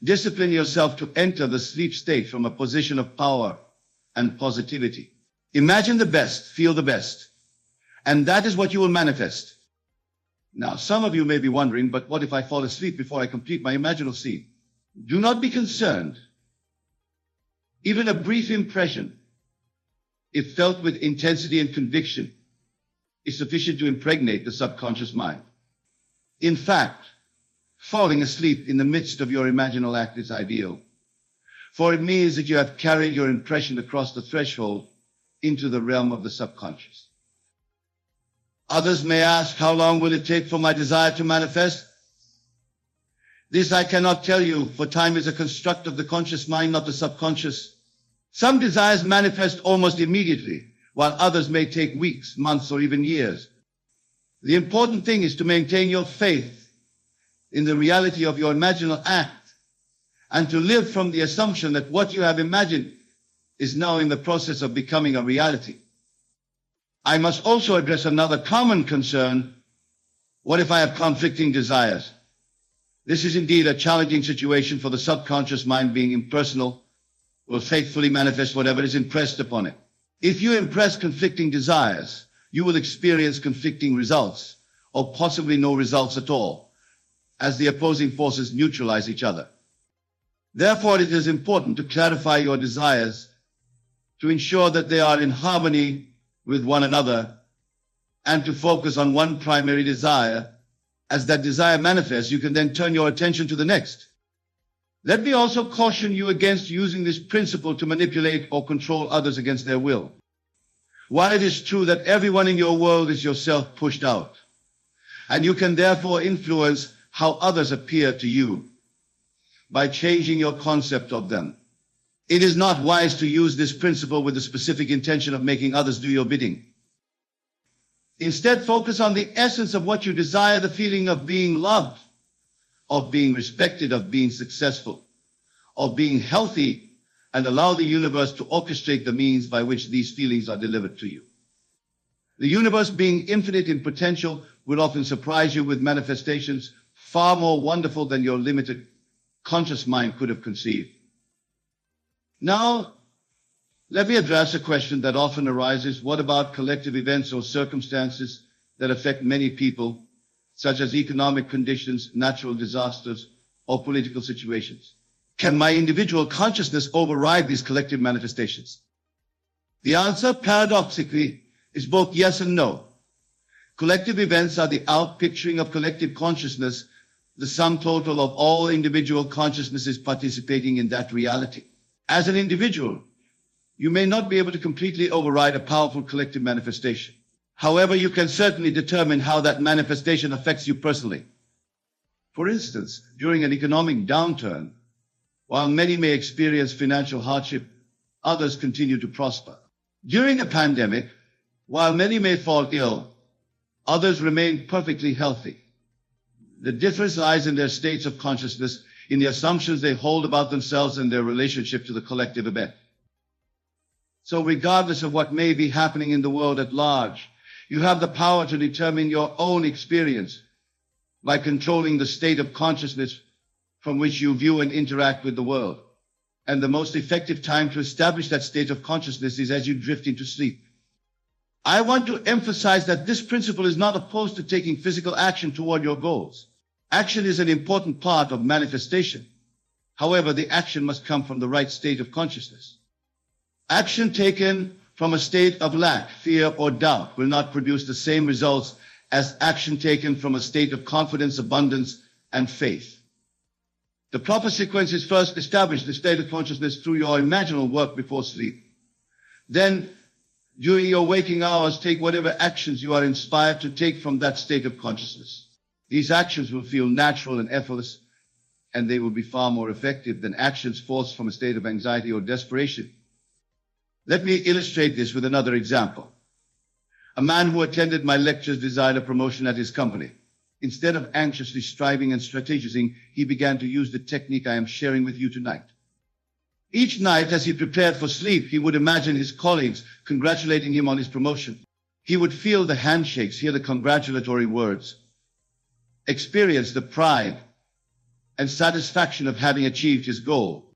discipline yourself to enter the sleep state from a position of power and positivity. Imagine the best, feel the best, and that is what you will manifest. Now, some of you may be wondering, but what if I fall asleep before I complete my imaginal scene? Do not be concerned. Even a brief impression, if felt with intensity and conviction, is sufficient to impregnate the subconscious mind. In fact, falling asleep in the midst of your imaginal act is ideal, for it means that you have carried your impression across the threshold into the realm of the subconscious. Others may ask, how long will it take for my desire to manifest? This I cannot tell you, for time is a construct of the conscious mind, not the subconscious. Some desires manifest almost immediately, while others may take weeks, months, or even years. The important thing is to maintain your faith in the reality of your imaginal act and to live from the assumption that what you have imagined is now in the process of becoming a reality. I must also address another common concern. What if I have conflicting desires? This is indeed a challenging situation, for the subconscious mind, being impersonal, will faithfully manifest whatever is impressed upon it. If you impress conflicting desires, you will experience conflicting results, or possibly no results at all, as the opposing forces neutralize each other. Therefore, it is important to clarify your desires to ensure that they are in harmony with one another, and to focus on one primary desire. As that desire manifests, you can then turn your attention to the next. Let me also caution you against using this principle to manipulate or control others against their will. While it is true that everyone in your world is yourself pushed out, and you can therefore influence how others appear to you by changing your concept of them, it is not wise to use this principle with the specific intention of making others do your bidding. Instead, focus on the essence of what you desire, the feeling of being loved, of being respected, of being successful, of being healthy, and allow the universe to orchestrate the means by which these feelings are delivered to you. The universe, being infinite in potential, will often surprise you with manifestations far more wonderful than your limited conscious mind could have conceived. Now, let me address a question that often arises: what about collective events or circumstances that affect many people, such as economic conditions, natural disasters, or political situations? Can my individual consciousness override these collective manifestations? The answer, paradoxically, is both yes and no. Collective events are the outpicturing of collective consciousness, the sum total of all individual consciousnesses participating in that reality. As an individual, you may not be able to completely override a powerful collective manifestation. However, you can certainly determine how that manifestation affects you personally. For instance, during an economic downturn, while many may experience financial hardship, others continue to prosper. During a pandemic, while many may fall ill, others remain perfectly healthy. The difference lies in their states of consciousness, in the assumptions they hold about themselves and their relationship to the collective event. So regardless of what may be happening in the world at large, you have the power to determine your own experience by controlling the state of consciousness from which you view and interact with the world. And the most effective time to establish that state of consciousness is as you drift into sleep. I want to emphasize that this principle is not opposed to taking physical action toward your goals. Action is an important part of manifestation. However, the action must come from the right state of consciousness. Action taken from a state of lack, fear, or doubt will not produce the same results as action taken from a state of confidence, abundance, and faith. The proper sequence is: first, establish the state of consciousness through your imaginal work before sleep. Then, during your waking hours, take whatever actions you are inspired to take from that state of consciousness. These actions will feel natural and effortless, and they will be far more effective than actions forced from a state of anxiety or desperation. Let me illustrate this with another example. A man who attended my lectures desired a promotion at his company. Instead of anxiously striving and strategizing, he began to use the technique I am sharing with you tonight. Each night, as he prepared for sleep, he would imagine his colleagues congratulating him on his promotion. He would feel the handshakes, hear the congratulatory words, experience the pride and satisfaction of having achieved his goal.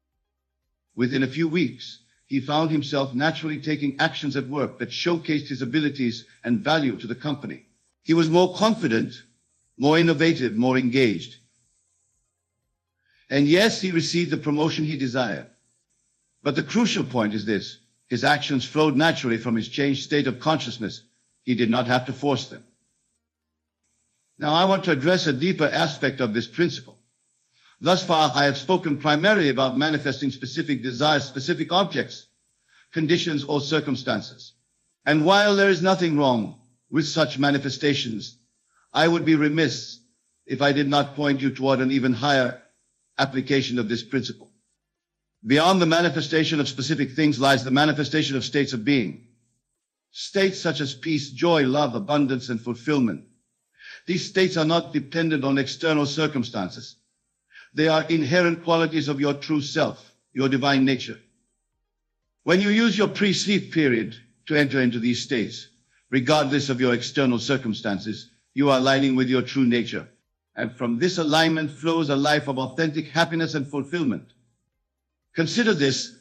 Within a few weeks, he found himself naturally taking actions at work that showcased his abilities and value to the company. He was more confident, more innovative, more engaged. And yes, he received the promotion he desired. But the crucial point is this: his actions flowed naturally from his changed state of consciousness. He did not have to force them. Now, I want to address a deeper aspect of this principle. Thus far, I have spoken primarily about manifesting specific desires, specific objects, conditions, or circumstances. And while there is nothing wrong with such manifestations, I would be remiss if I did not point you toward an even higher application of this principle. Beyond the manifestation of specific things lies the manifestation of states of being. States such as peace, joy, love, abundance, and fulfillment. These states are not dependent on external circumstances. They are inherent qualities of your true self, your divine nature. When you use your pre-sleep period to enter into these states, regardless of your external circumstances, You are aligning with your true nature. And from this alignment flows a life of authentic happiness and fulfillment. Consider this.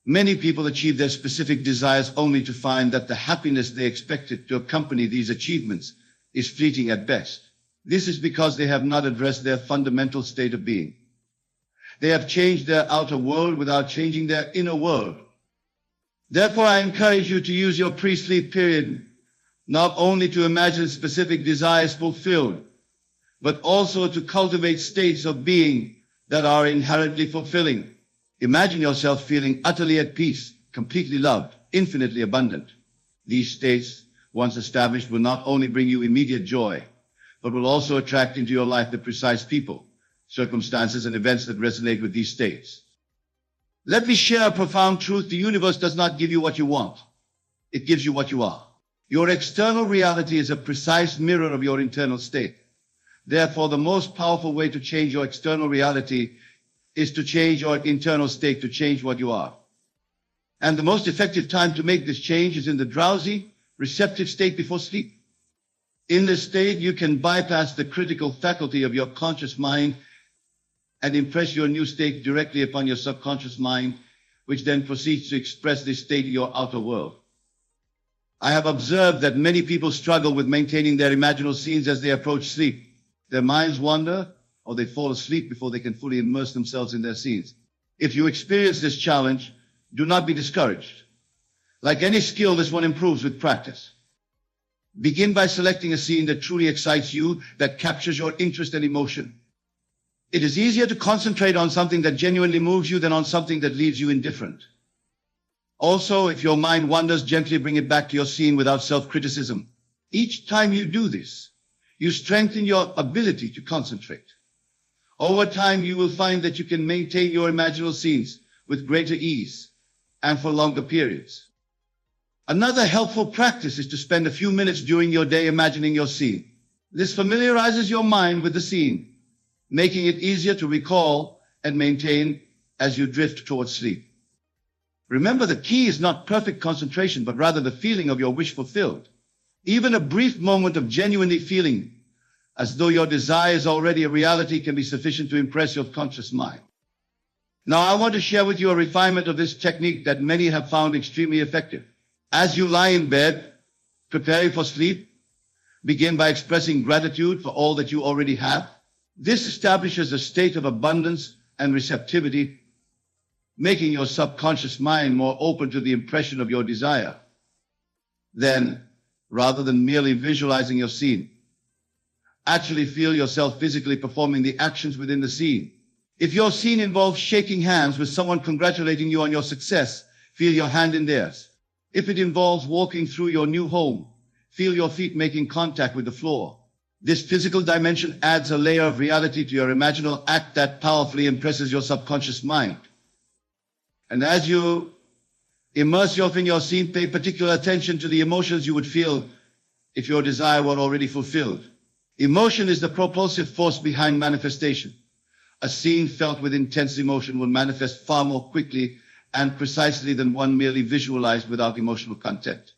Many people achieve their specific desires only to find that the happiness they expected to accompany these achievements is fleeting at best. This is because they have not addressed their fundamental state of being. They have changed their outer world without changing their inner world. Therefore, I encourage you to use your pre-sleep period not only to imagine specific desires fulfilled, but also to cultivate states of being that are inherently fulfilling. Imagine yourself feeling utterly at peace, completely loved, infinitely abundant. These states, once established, will not only bring you immediate joy, but will also attract into your life the precise people, circumstances, and events that resonate with these states. Let me share a profound truth. The universe does not give you what you want. It gives you what you are. Your external reality is a precise mirror of your internal state. Therefore, the most powerful way to change your external reality is to change your internal state, to change what you are. And the most effective time to make this change is in the drowsy, receptive state before sleep. In this state, you can bypass the critical faculty of your conscious mind and impress your new state directly upon your subconscious mind, which then proceeds to express this state in your outer world. I have observed that many people struggle with maintaining their imaginal scenes as they approach sleep. Their minds wander, or they fall asleep before they can fully immerse themselves in their scenes. If you experience this challenge, do not be discouraged. Like any skill, this one improves with practice. Begin by selecting a scene that truly excites you, that captures your interest and emotion. It is easier to concentrate on something that genuinely moves you than on something that leaves you indifferent. Also, if your mind wanders, gently bring it back to your scene without self-criticism. Each time you do this, you strengthen your ability to concentrate. Over time, you will find that you can maintain your imaginal scenes with greater ease and for longer periods. Another helpful practice is to spend a few minutes during your day imagining your scene. This familiarizes your mind with the scene, making it easier to recall and maintain as you drift towards sleep. Remember, the key is not perfect concentration, but rather the feeling of your wish fulfilled. Even a brief moment of genuinely feeling as though your desire is already a reality can be sufficient to impress your conscious mind. Now, I want to share with you a refinement of this technique that many have found extremely effective. As you lie in bed, preparing for sleep, begin by expressing gratitude for all that you already have. This establishes a state of abundance and receptivity, making your subconscious mind more open to the impression of your desire. Then, rather than merely visualizing your scene, actually feel yourself physically performing the actions within the scene. If your scene involves shaking hands with someone congratulating you on your success, feel your hand in theirs. If it involves walking through your new home, feel your feet making contact with the floor. This physical dimension adds a layer of reality to your imaginal act that powerfully impresses your subconscious mind. And as you immerse yourself in your scene, pay particular attention to the emotions you would feel if your desire were already fulfilled. Emotion is the propulsive force behind manifestation. A scene felt with intense emotion will manifest far more quickly and precisely than one merely visualized without emotional content.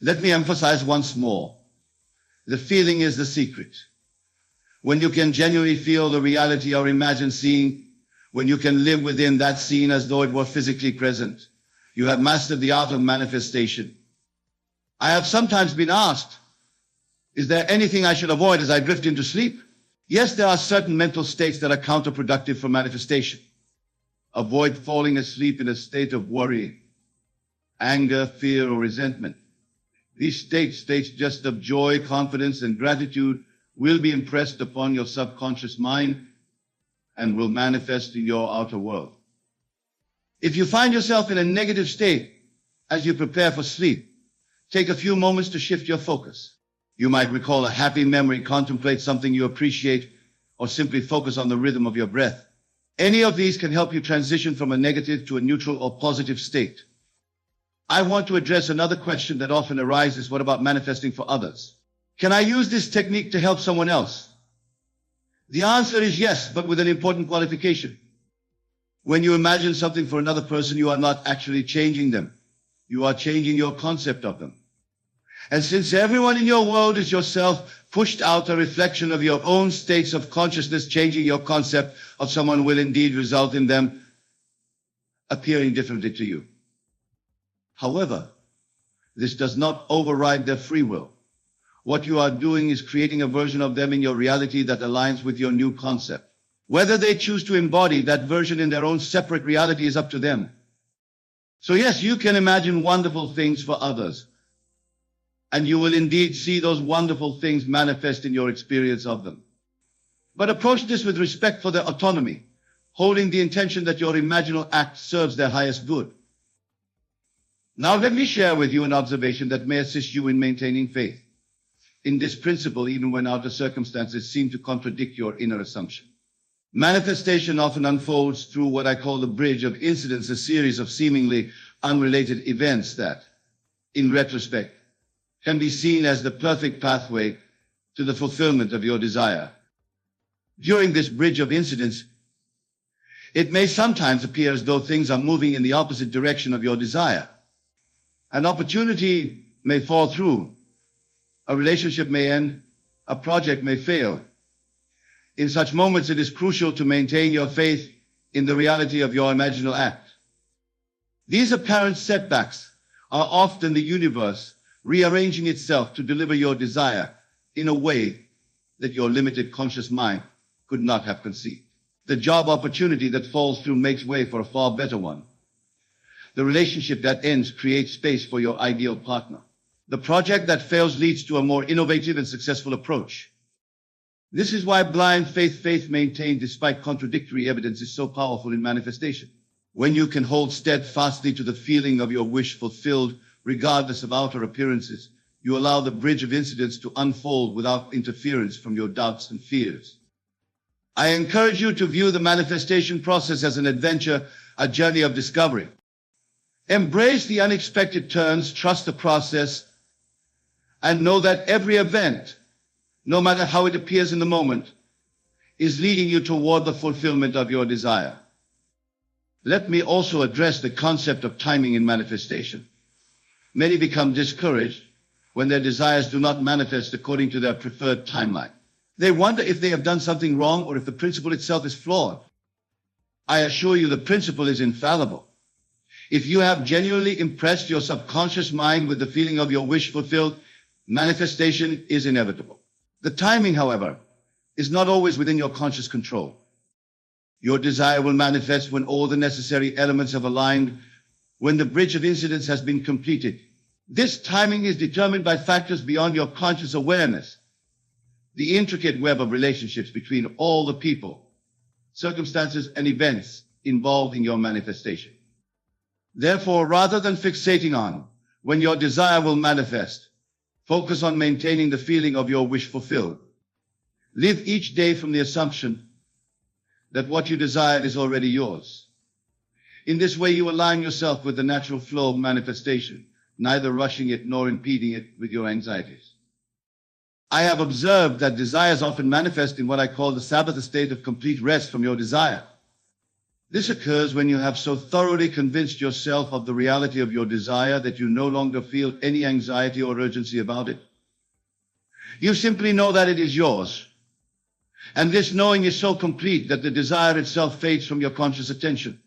Let me emphasize once more. The feeling is the secret. When you can genuinely feel the reality or imagine seeing, when you can live within that scene as though it were physically present, you have mastered the art of manifestation. I have sometimes been asked, is there anything I should avoid as I drift into sleep? Yes, there are certain mental states that are counterproductive for manifestation. Avoid falling asleep in a state of worry, anger, fear, or resentment. These states just of joy, confidence, and gratitude will be impressed upon your subconscious mind and will manifest in your outer world. If you find yourself in a negative state as you prepare for sleep, take a few moments to shift your focus. You might recall a happy memory, contemplate something you appreciate, or simply focus on the rhythm of your breath. Any of these can help you transition from a negative to a neutral or positive state. I want to address another question that often arises. What about manifesting for others? Can I use this technique to help someone else? The answer is yes, but with an important qualification. When you imagine something for another person, you are not actually changing them. You are changing your concept of them. And since everyone in your world is yourself, pushed out a reflection of your own states of consciousness, changing your concept of someone will indeed result in them appearing differently to you. However, this does not override their free will. What you are doing is creating a version of them in your reality that aligns with your new concept. Whether they choose to embody that version in their own separate reality is up to them. So yes, you can imagine wonderful things for others, and you will indeed see those wonderful things manifest in your experience of them. But approach this with respect for their autonomy, holding the intention that your imaginal act serves their highest good. Now let me share with you an observation that may assist you in maintaining faith in this principle, even when outer circumstances seem to contradict your inner assumption. Manifestation often unfolds through what I call the bridge of incidents, a series of seemingly unrelated events that, in retrospect, can be seen as the perfect pathway to the fulfillment of your desire. During this bridge of incidents, it may sometimes appear as though things are moving in the opposite direction of your desire. An opportunity may fall through, a relationship may end, a project may fail. In such moments, it is crucial to maintain your faith in the reality of your imaginal act. These apparent setbacks are often the universe rearranging itself to deliver your desire in a way that your limited conscious mind could not have conceived. The job opportunity that falls through makes way for a far better one. The relationship that ends creates space for your ideal partner. The project that fails leads to a more innovative and successful approach. This is why blind faith maintained despite contradictory evidence is so powerful in manifestation. When you can hold steadfastly to the feeling of your wish fulfilled, regardless of outer appearances, you allow the bridge of incidents to unfold without interference from your doubts and fears. I encourage you to view the manifestation process as an adventure, a journey of discovery. Embrace the unexpected turns, trust the process, and know that every event, no matter how it appears in the moment, is leading you toward the fulfillment of your desire. Let me also address the concept of timing in manifestation. Many become discouraged when their desires do not manifest according to their preferred timeline. They wonder if they have done something wrong or if the principle itself is flawed. I assure you the principle is infallible. If you have genuinely impressed your subconscious mind with the feeling of your wish fulfilled, manifestation is inevitable. The timing, however, is not always within your conscious control. Your desire will manifest when all the necessary elements have aligned, when the bridge of incidents has been completed. This timing is determined by factors beyond your conscious awareness. The intricate web of relationships between all the people, circumstances, and events involved in your manifestation. Therefore, rather than fixating on when your desire will manifest, focus on maintaining the feeling of your wish fulfilled. Live each day from the assumption that what you desire is already yours. In this way, you align yourself with the natural flow of manifestation, neither rushing it nor impeding it with your anxieties. I have observed that desires often manifest in what I call the Sabbath state of complete rest from your desire. This occurs when you have so thoroughly convinced yourself of the reality of your desire that you no longer feel any anxiety or urgency about it. You simply know that it is yours. And this knowing is so complete that the desire itself fades from your conscious attention.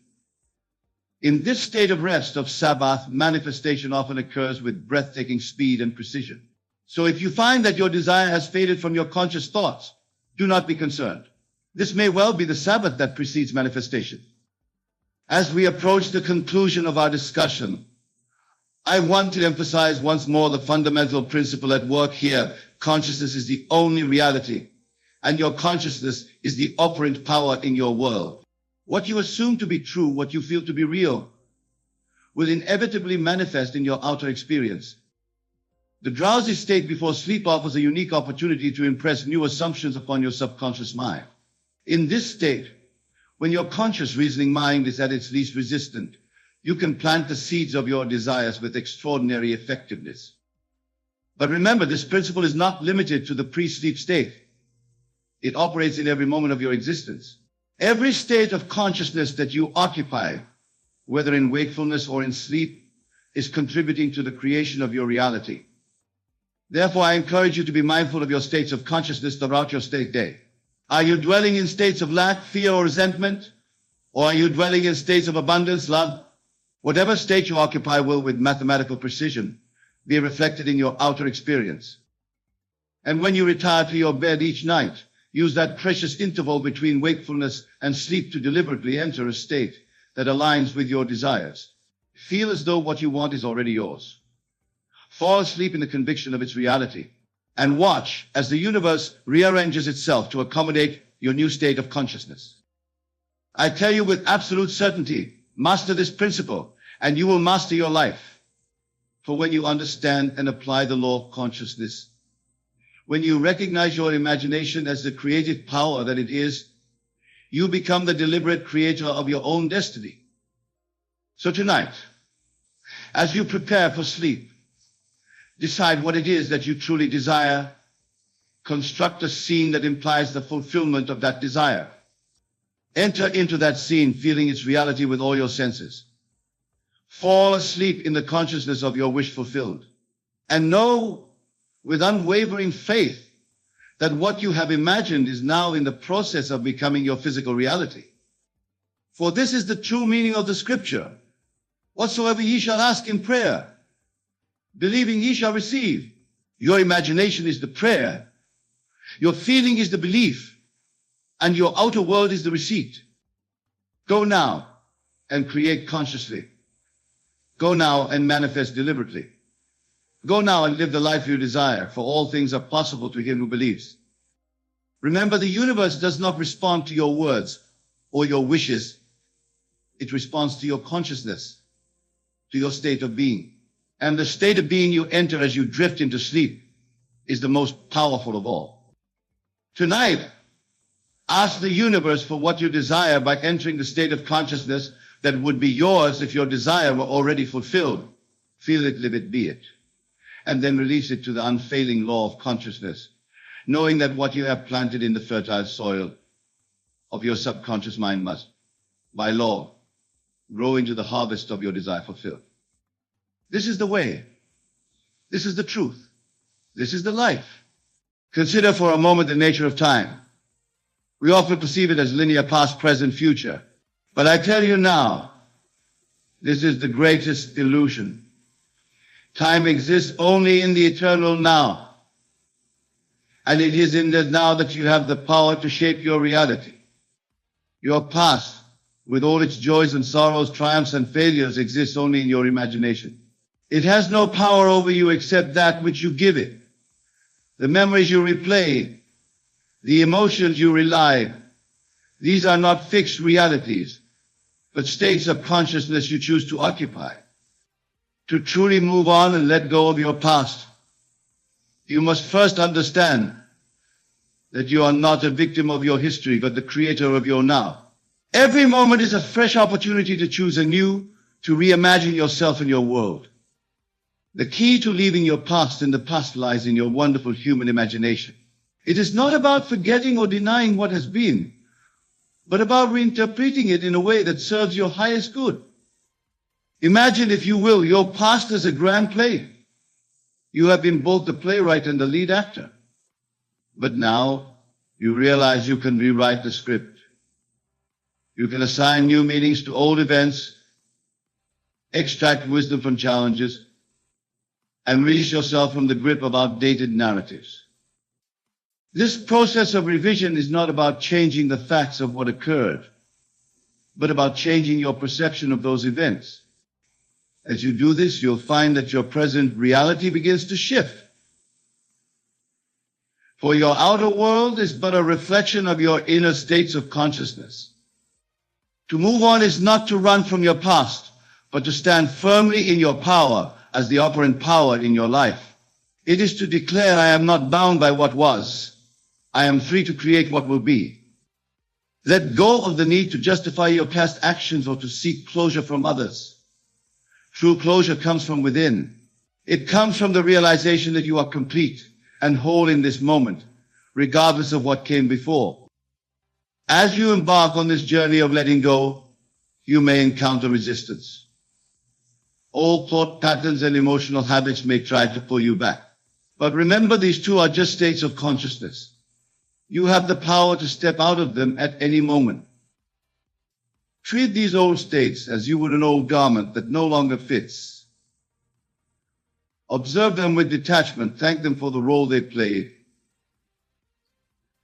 In this state of rest, of Sabbath, manifestation often occurs with breathtaking speed and precision. So if you find that your desire has faded from your conscious thoughts, do not be concerned. This may well be the Sabbath that precedes manifestation. As we approach the conclusion of our discussion, I want to emphasize once more the fundamental principle at work here. Consciousness is the only reality, and your consciousness is the operant power in your world. What you assume to be true, what you feel to be real, will inevitably manifest in your outer experience. The drowsy state before sleep offers a unique opportunity to impress new assumptions upon your subconscious mind. In this state, when your conscious reasoning mind is at its least resistant, you can plant the seeds of your desires with extraordinary effectiveness. But remember, this principle is not limited to the pre-sleep state. It operates in every moment of your existence. Every state of consciousness that you occupy, whether in wakefulness or in sleep, is contributing to the creation of your reality. Therefore, I encourage you to be mindful of your states of consciousness throughout your state day. Are you dwelling in states of lack, fear, or resentment? Or are you dwelling in states of abundance, love? Whatever state you occupy will, with mathematical precision, be reflected in your outer experience. And when you retire to your bed each night, use that precious interval between wakefulness and sleep to deliberately enter a state that aligns with your desires. Feel as though what you want is already yours. Fall asleep in the conviction of its reality, and watch as the universe rearranges itself to accommodate your new state of consciousness. I tell you with absolute certainty, master this principle, and you will master your life. For when you understand and apply the law of consciousness, when you recognize your imagination as the creative power that it is, you become the deliberate creator of your own destiny. So tonight, as you prepare for sleep, decide what it is that you truly desire. Construct a scene that implies the fulfillment of that desire. Enter into that scene feeling its reality with all your senses. Fall asleep in the consciousness of your wish fulfilled. And know with unwavering faith that what you have imagined is now in the process of becoming your physical reality. For this is the true meaning of the scripture. Whatsoever ye shall ask in prayer, believing ye shall receive. Your imagination is the prayer. Your feeling is the belief. And your outer world is the receipt. Go now and create consciously. Go now and manifest deliberately. Go now and live the life you desire, for all things are possible to him who believes. Remember, the universe does not respond to your words or your wishes. It responds to your consciousness, to your state of being. And the state of being you enter as you drift into sleep is the most powerful of all. Tonight, ask the universe for what you desire by entering the state of consciousness that would be yours if your desire were already fulfilled. Feel it, live it, be it. And then release it to the unfailing law of consciousness, knowing that what you have planted in the fertile soil of your subconscious mind must, by law, grow into the harvest of your desire fulfilled. This is the way. This is the truth. This is the life. Consider for a moment the nature of time. We often perceive it as linear past, present, future. But I tell you now, this is the greatest illusion. Time exists only in the eternal now. And it is in the now that you have the power to shape your reality. Your past, with all its joys and sorrows, triumphs and failures, exists only in your imagination. It has no power over you except that which you give it. The memories you replay, the emotions you relive, these are not fixed realities, but states of consciousness you choose to occupy. To truly move on and let go of your past, you must first understand that you are not a victim of your history, but the creator of your now. Every moment is a fresh opportunity to choose anew, to reimagine yourself and your world. The key to leaving your past in the past lies in your wonderful human imagination. It is not about forgetting or denying what has been, but about reinterpreting it in a way that serves your highest good. Imagine, if you will, your past as a grand play. You have been both the playwright and the lead actor. But now you realize you can rewrite the script. You can assign new meanings to old events, extract wisdom from challenges, and release yourself from the grip of outdated narratives. This process of revision is not about changing the facts of what occurred, but about changing your perception of those events. As you do this, you'll find that your present reality begins to shift. For your outer world is but a reflection of your inner states of consciousness. To move on is not to run from your past, but to stand firmly in your power as the operant power in your life. It is to declare, I am not bound by what was. I am free to create what will be. Let go of the need to justify your past actions or to seek closure from others. True closure comes from within. It comes from the realization that you are complete and whole in this moment, regardless of what came before. As you embark on this journey of letting go, you may encounter resistance. Old thought patterns and emotional habits may try to pull you back. But remember, these two are just states of consciousness. You have the power to step out of them at any moment. Treat these old states as you would an old garment that no longer fits. Observe them with detachment, thank them for the role they played,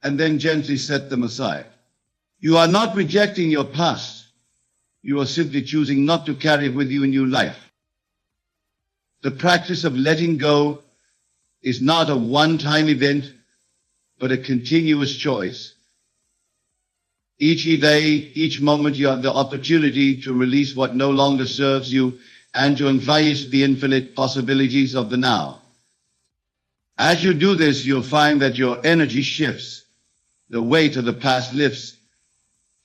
and then gently set them aside. You are not rejecting your past. You are simply choosing not to carry it with you in your life. The practice of letting go is not a one-time event, but a continuous choice. Each day, each moment, you have the opportunity to release what no longer serves you and to embrace the infinite possibilities of the now. As you do this, you'll find that your energy shifts, the weight of the past lifts,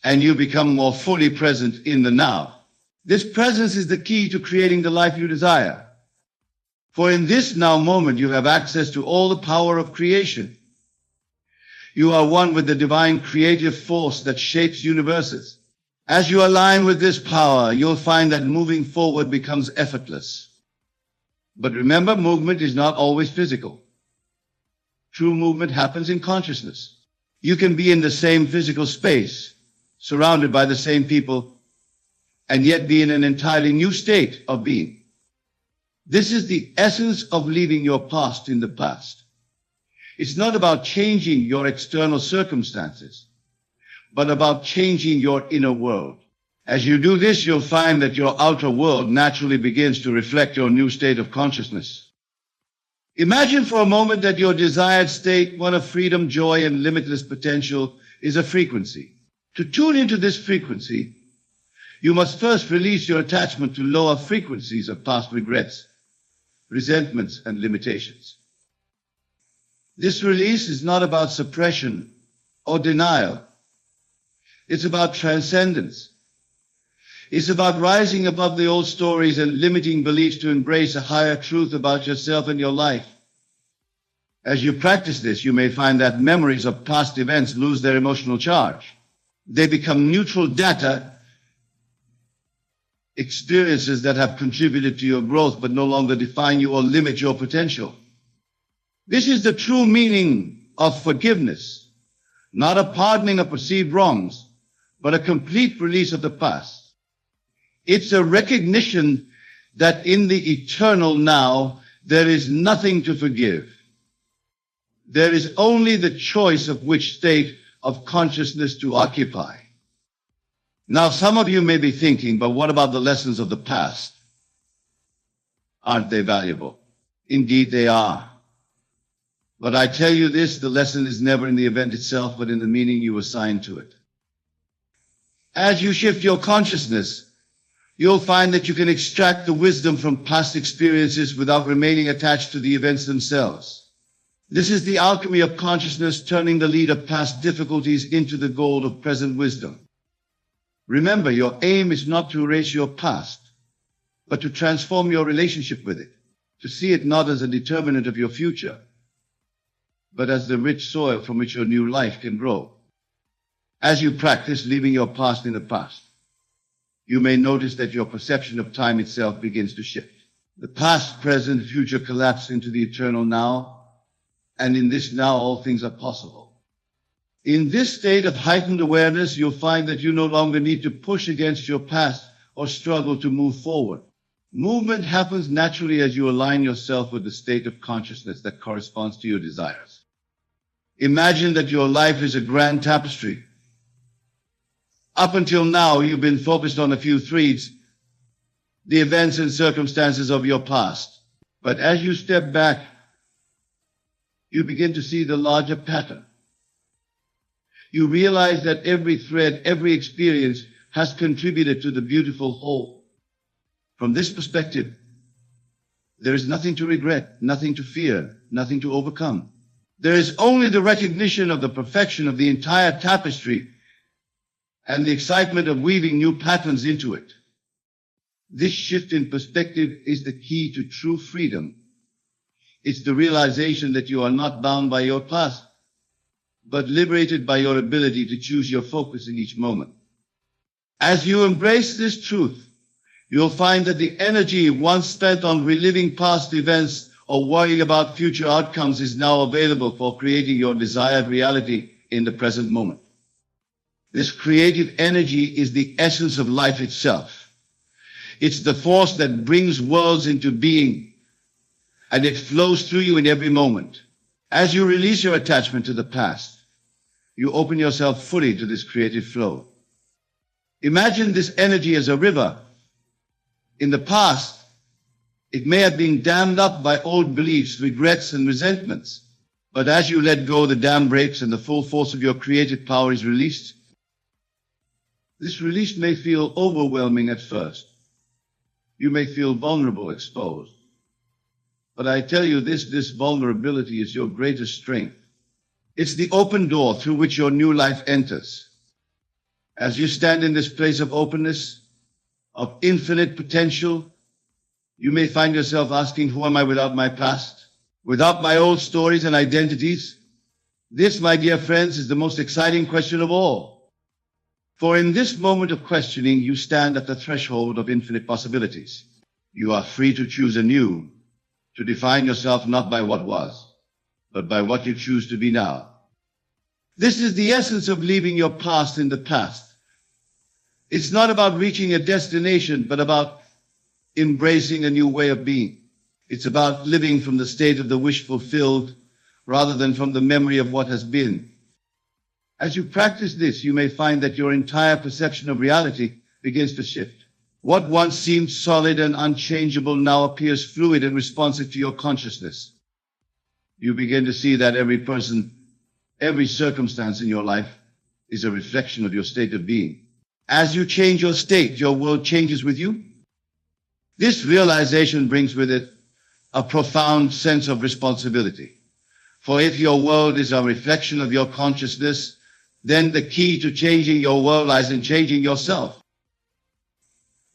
and you become more fully present in the now. This presence is the key to creating the life you desire. For in this now moment, you have access to all the power of creation. You are one with the divine creative force that shapes universes. As you align with this power, you'll find that moving forward becomes effortless. But remember, movement is not always physical. True movement happens in consciousness. You can be in the same physical space, surrounded by the same people, and yet be in an entirely new state of being. This is the essence of leaving your past in the past. It's not about changing your external circumstances, but about changing your inner world. As you do this, you'll find that your outer world naturally begins to reflect your new state of consciousness. Imagine for a moment that your desired state, one of freedom, joy, and limitless potential, is a frequency. To tune into this frequency, you must first release your attachment to lower frequencies of past regrets, resentments, and limitations. This release is not about suppression or denial. It's about transcendence. It's about rising above the old stories and limiting beliefs to embrace a higher truth about yourself and your life. As you practice this, you may find that memories of past events lose their emotional charge. They become neutral data, experiences that have contributed to your growth but no longer define you or limit your potential. This is the true meaning of forgiveness, not a pardoning of perceived wrongs, but a complete release of the past. It's a recognition that in the eternal now, there is nothing to forgive. There is only the choice of which state of consciousness to occupy. Now, some of you may be thinking, but what about the lessons of the past? Aren't they valuable? Indeed, they are. But I tell you this, the lesson is never in the event itself, but in the meaning you assign to it. As you shift your consciousness, you'll find that you can extract the wisdom from past experiences without remaining attached to the events themselves. This is the alchemy of consciousness, turning the lead of past difficulties into the gold of present wisdom. Remember, your aim is not to erase your past, but to transform your relationship with it, to see it not as a determinant of your future, but as the rich soil from which your new life can grow. As you practice leaving your past in the past, you may notice that your perception of time itself begins to shift. The past, present, and future collapse into the eternal now, and in this now all things are possible. In this state of heightened awareness, you'll find that you no longer need to push against your past or struggle to move forward. Movement happens naturally as you align yourself with the state of consciousness that corresponds to your desires. Imagine that your life is a grand tapestry. Up until now, you've been focused on a few threads, the events and circumstances of your past. But as you step back, you begin to see the larger pattern. You realize that every thread, every experience has contributed to the beautiful whole. From this perspective, there is nothing to regret, nothing to fear, nothing to overcome. There is only the recognition of the perfection of the entire tapestry and the excitement of weaving new patterns into it. This shift in perspective is the key to true freedom. It's the realization that you are not bound by your past, but liberated by your ability to choose your focus in each moment. As you embrace this truth, you'll find that the energy once spent on reliving past events or worrying about future outcomes is now available for creating your desired reality in the present moment. This creative energy is the essence of life itself. It's the force that brings worlds into being, and it flows through you in every moment. As you release your attachment to the past, you open yourself fully to this creative flow. Imagine this energy as a river. In the past, it may have been dammed up by old beliefs, regrets, and resentments. But as you let go, the dam breaks and the full force of your creative power is released. This release may feel overwhelming at first. You may feel vulnerable, exposed. But I tell you this vulnerability is your greatest strength. It's the open door through which your new life enters. As you stand in this place of openness, of infinite potential, you may find yourself asking, who am I without my past? Without my old stories and identities? This, my dear friends, is the most exciting question of all. For in this moment of questioning, you stand at the threshold of infinite possibilities. You are free to choose anew, to define yourself not by what was, but by what you choose to be now. This is the essence of leaving your past in the past. It's not about reaching a destination, but about embracing a new way of being. It's about living from the state of the wish fulfilled rather than from the memory of what has been. As you practice this, you may find that your entire perception of reality begins to shift. What once seemed solid and unchangeable now appears fluid and responsive to your consciousness. You begin to see that every person, every circumstance in your life is a reflection of your state of being. As you change your state, your world changes with you. This realization brings with it a profound sense of responsibility. For if your world is a reflection of your consciousness, then the key to changing your world lies in changing yourself.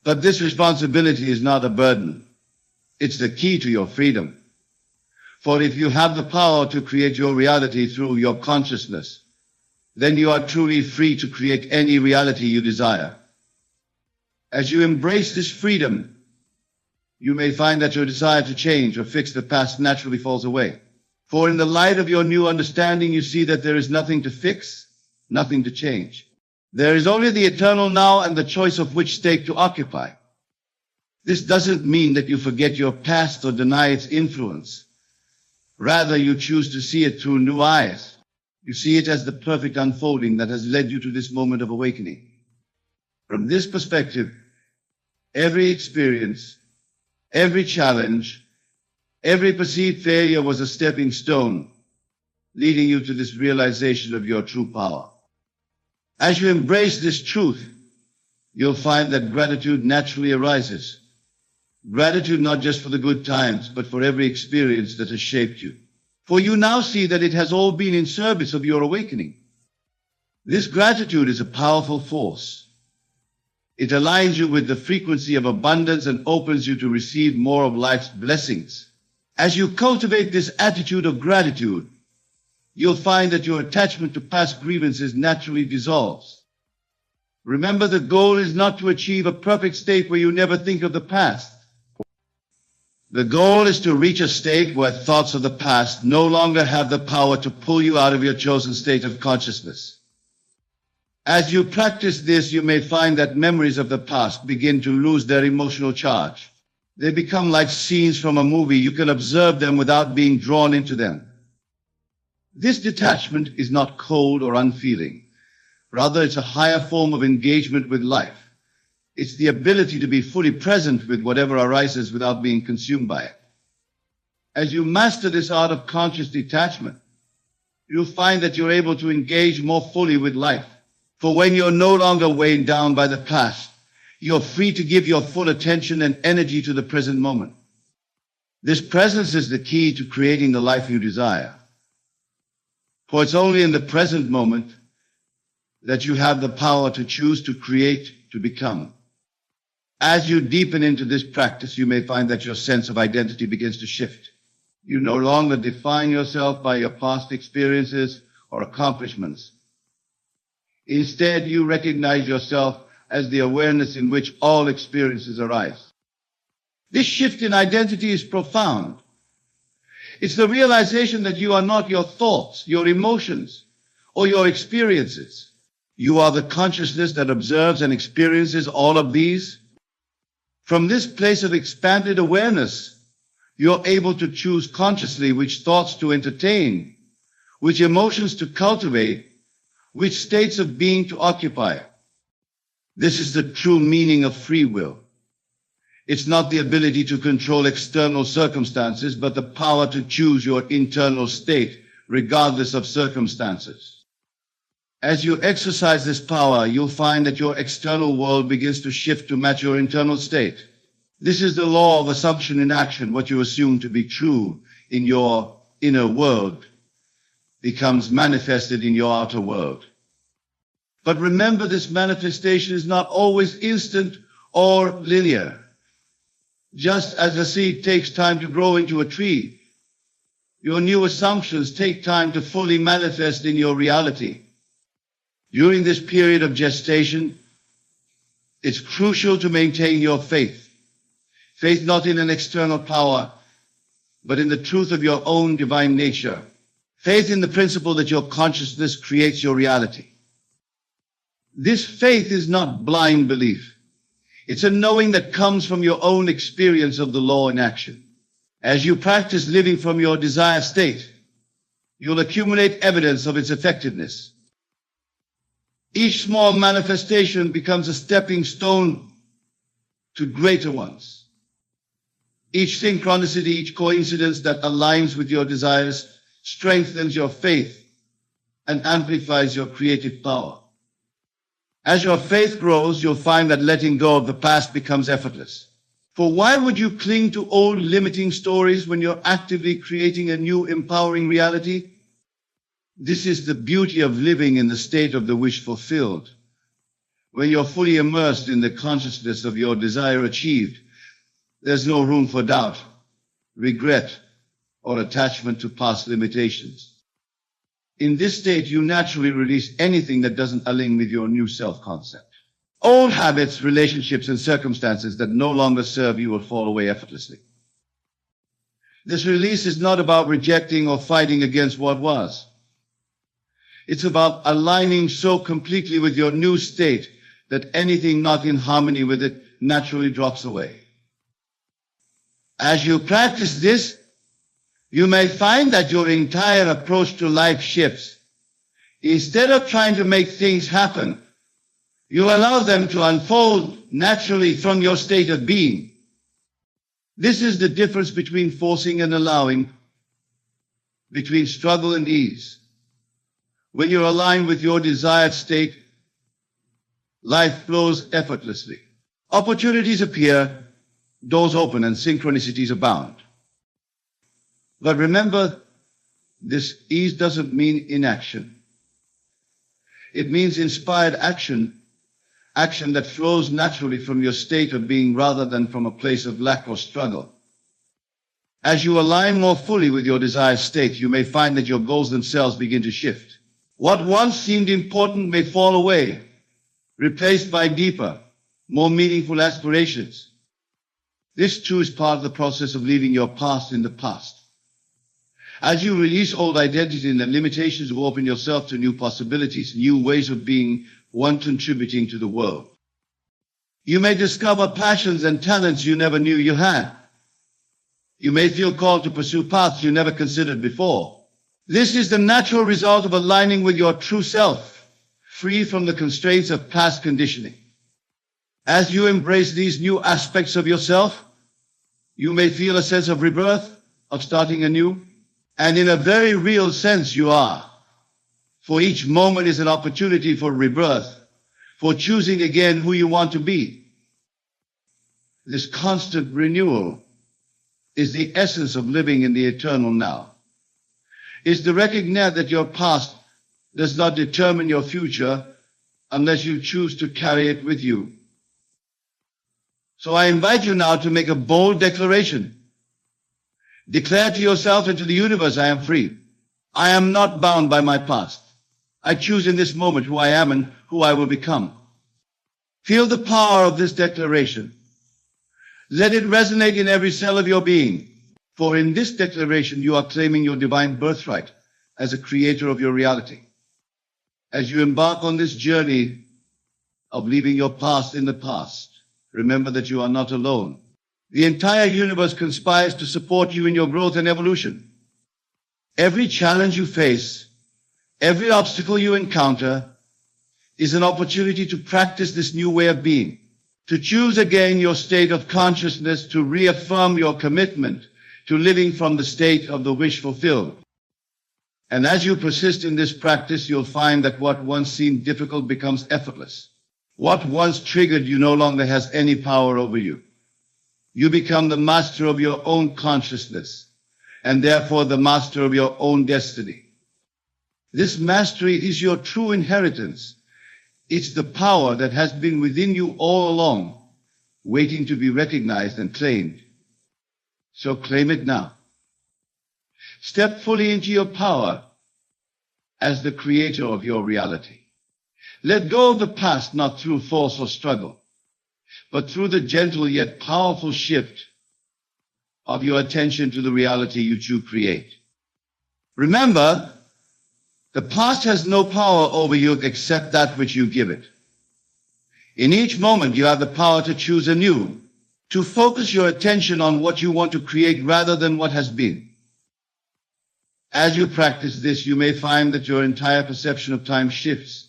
But this responsibility is not a burden. It's the key to your freedom. For if you have the power to create your reality through your consciousness, then you are truly free to create any reality you desire. As you embrace this freedom, you may find that your desire to change or fix the past naturally falls away. For in the light of your new understanding, you see that there is nothing to fix, nothing to change. There is only the eternal now and the choice of which state to occupy. This doesn't mean that you forget your past or deny its influence. Rather, you choose to see it through new eyes. You see it as the perfect unfolding that has led you to this moment of awakening. From this perspective, every experience, every challenge, every perceived failure was a stepping stone, leading you to this realization of your true power. As you embrace this truth, you'll find that gratitude naturally arises. Gratitude not just for the good times, but for every experience that has shaped you. For you now see that it has all been in service of your awakening. This gratitude is a powerful force. It aligns you with the frequency of abundance and opens you to receive more of life's blessings. As you cultivate this attitude of gratitude, you'll find that your attachment to past grievances naturally dissolves. Remember, the goal is not to achieve a perfect state where you never think of the past. The goal is to reach a state where thoughts of the past no longer have the power to pull you out of your chosen state of consciousness. As you practice this, you may find that memories of the past begin to lose their emotional charge. They become like scenes from a movie. You can observe them without being drawn into them. This detachment is not cold or unfeeling. Rather, it's a higher form of engagement with life. It's the ability to be fully present with whatever arises without being consumed by it. As you master this art of conscious detachment, you'll find that you're able to engage more fully with life. For when you're no longer weighed down by the past, you're free to give your full attention and energy to the present moment. This presence is the key to creating the life you desire. For it's only in the present moment that you have the power to choose, to create, to become. As you deepen into this practice, you may find that your sense of identity begins to shift. You no longer define yourself by your past experiences or accomplishments. Instead, you recognize yourself as the awareness in which all experiences arise. This shift in identity is profound. It's the realization that you are not your thoughts, your emotions, or your experiences. You are the consciousness that observes and experiences all of these. From this place of expanded awareness, you're able to choose consciously which thoughts to entertain, which emotions to cultivate, which states of being to occupy. This is the true meaning of free will. It's not the ability to control external circumstances, but the power to choose your internal state, regardless of circumstances. As you exercise this power, you'll find that your external world begins to shift to match your internal state. This is the law of assumption in action. What you assume to be true in your inner world becomes manifested in your outer world. But remember, this manifestation is not always instant or linear. Just as a seed takes time to grow into a tree, your new assumptions take time to fully manifest in your reality. During this period of gestation, it's crucial to maintain your faith. Faith not in an external power, but in the truth of your own divine nature. Faith in the principle that your consciousness creates your reality. This faith is not blind belief. It's a knowing that comes from your own experience of the law in action. As you practice living from your desired state, you'll accumulate evidence of its effectiveness. Each small manifestation becomes a stepping stone to greater ones. Each synchronicity, each coincidence that aligns with your desires strengthens your faith and amplifies your creative power. As your faith grows, you'll find that letting go of the past becomes effortless. For why would you cling to old limiting stories when you're actively creating a new empowering reality? This is the beauty of living in the state of the wish fulfilled. When you're fully immersed in the consciousness of your desire achieved, there's no room for doubt, regret, or attachment to past limitations. In this state, you naturally release anything that doesn't align with your new self-concept. Old habits, relationships, and circumstances that no longer serve you will fall away effortlessly. This release is not about rejecting or fighting against what was. It's about aligning so completely with your new state that anything not in harmony with it naturally drops away. As you practice this, you may find that your entire approach to life shifts. Instead of trying to make things happen, you allow them to unfold naturally from your state of being. This is the difference between forcing and allowing, between struggle and ease. When you're aligned with your desired state, life flows effortlessly. Opportunities appear, doors open, and synchronicities abound. But remember, this ease doesn't mean inaction. It means inspired action, action that flows naturally from your state of being rather than from a place of lack or struggle. As you align more fully with your desired state, you may find that your goals themselves begin to shift. What once seemed important may fall away, replaced by deeper, more meaningful aspirations. This too is part of the process of leaving your past in the past. As you release old identity and the limitations, you open yourself to new possibilities, new ways of being, one contributing to the world. You may discover passions and talents you never knew you had. You may feel called to pursue paths you never considered before. This is the natural result of aligning with your true self, free from the constraints of past conditioning. As you embrace these new aspects of yourself, you may feel a sense of rebirth, of starting anew. And in a very real sense, you are. For each moment is an opportunity for rebirth, for choosing again who you want to be. This constant renewal is the essence of living in the eternal now. It's to recognize that your past does not determine your future unless you choose to carry it with you. So I invite you now to make a bold declaration. Declare to yourself and to the universe, I am free. I am not bound by my past. I choose in this moment who I am and who I will become. Feel the power of this declaration. Let it resonate in every cell of your being. For in this declaration, you are claiming your divine birthright as a creator of your reality. As you embark on this journey of leaving your past in the past, remember that you are not alone. The entire universe conspires to support you in your growth and evolution. Every challenge you face, every obstacle you encounter, is an opportunity to practice this new way of being, to choose again your state of consciousness, to reaffirm your commitment to living from the state of the wish fulfilled. And as you persist in this practice, you'll find that what once seemed difficult becomes effortless. What once triggered you no longer has any power over you. You become the master of your own consciousness, and therefore the master of your own destiny. This mastery is your true inheritance. It's the power that has been within you all along, waiting to be recognized and claimed. So claim it now. Step fully into your power as the creator of your reality. Let go of the past, not through force or struggle, but through the gentle yet powerful shift of your attention to the reality you choose to create. Remember, the past has no power over you except that which you give it. In each moment, you have the power to choose anew, to focus your attention on what you want to create rather than what has been. As you practice this, you may find that your entire perception of time shifts.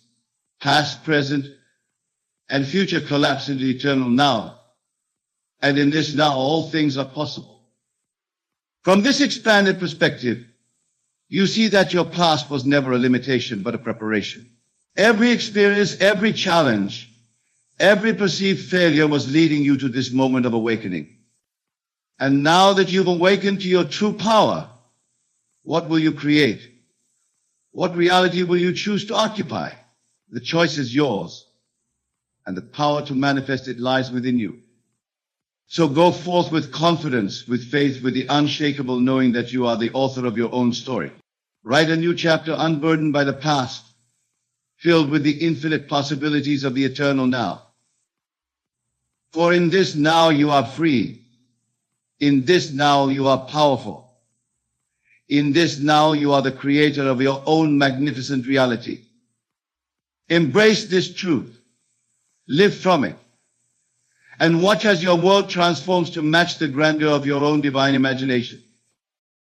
Past, present, and future collapse into eternal now. And in this now, all things are possible. From this expanded perspective, you see that your past was never a limitation, but a preparation. Every experience, every challenge, every perceived failure was leading you to this moment of awakening. And now that you've awakened to your true power, what will you create? What reality will you choose to occupy? The choice is yours, and the power to manifest it lies within you. So go forth with confidence, with faith, with the unshakable knowing that you are the author of your own story. Write a new chapter unburdened by the past, filled with the infinite possibilities of the eternal now. For in this now you are free. In this now you are powerful. In this now you are the creator of your own magnificent reality. Embrace this truth. Live from it. And watch as your world transforms to match the grandeur of your own divine imagination.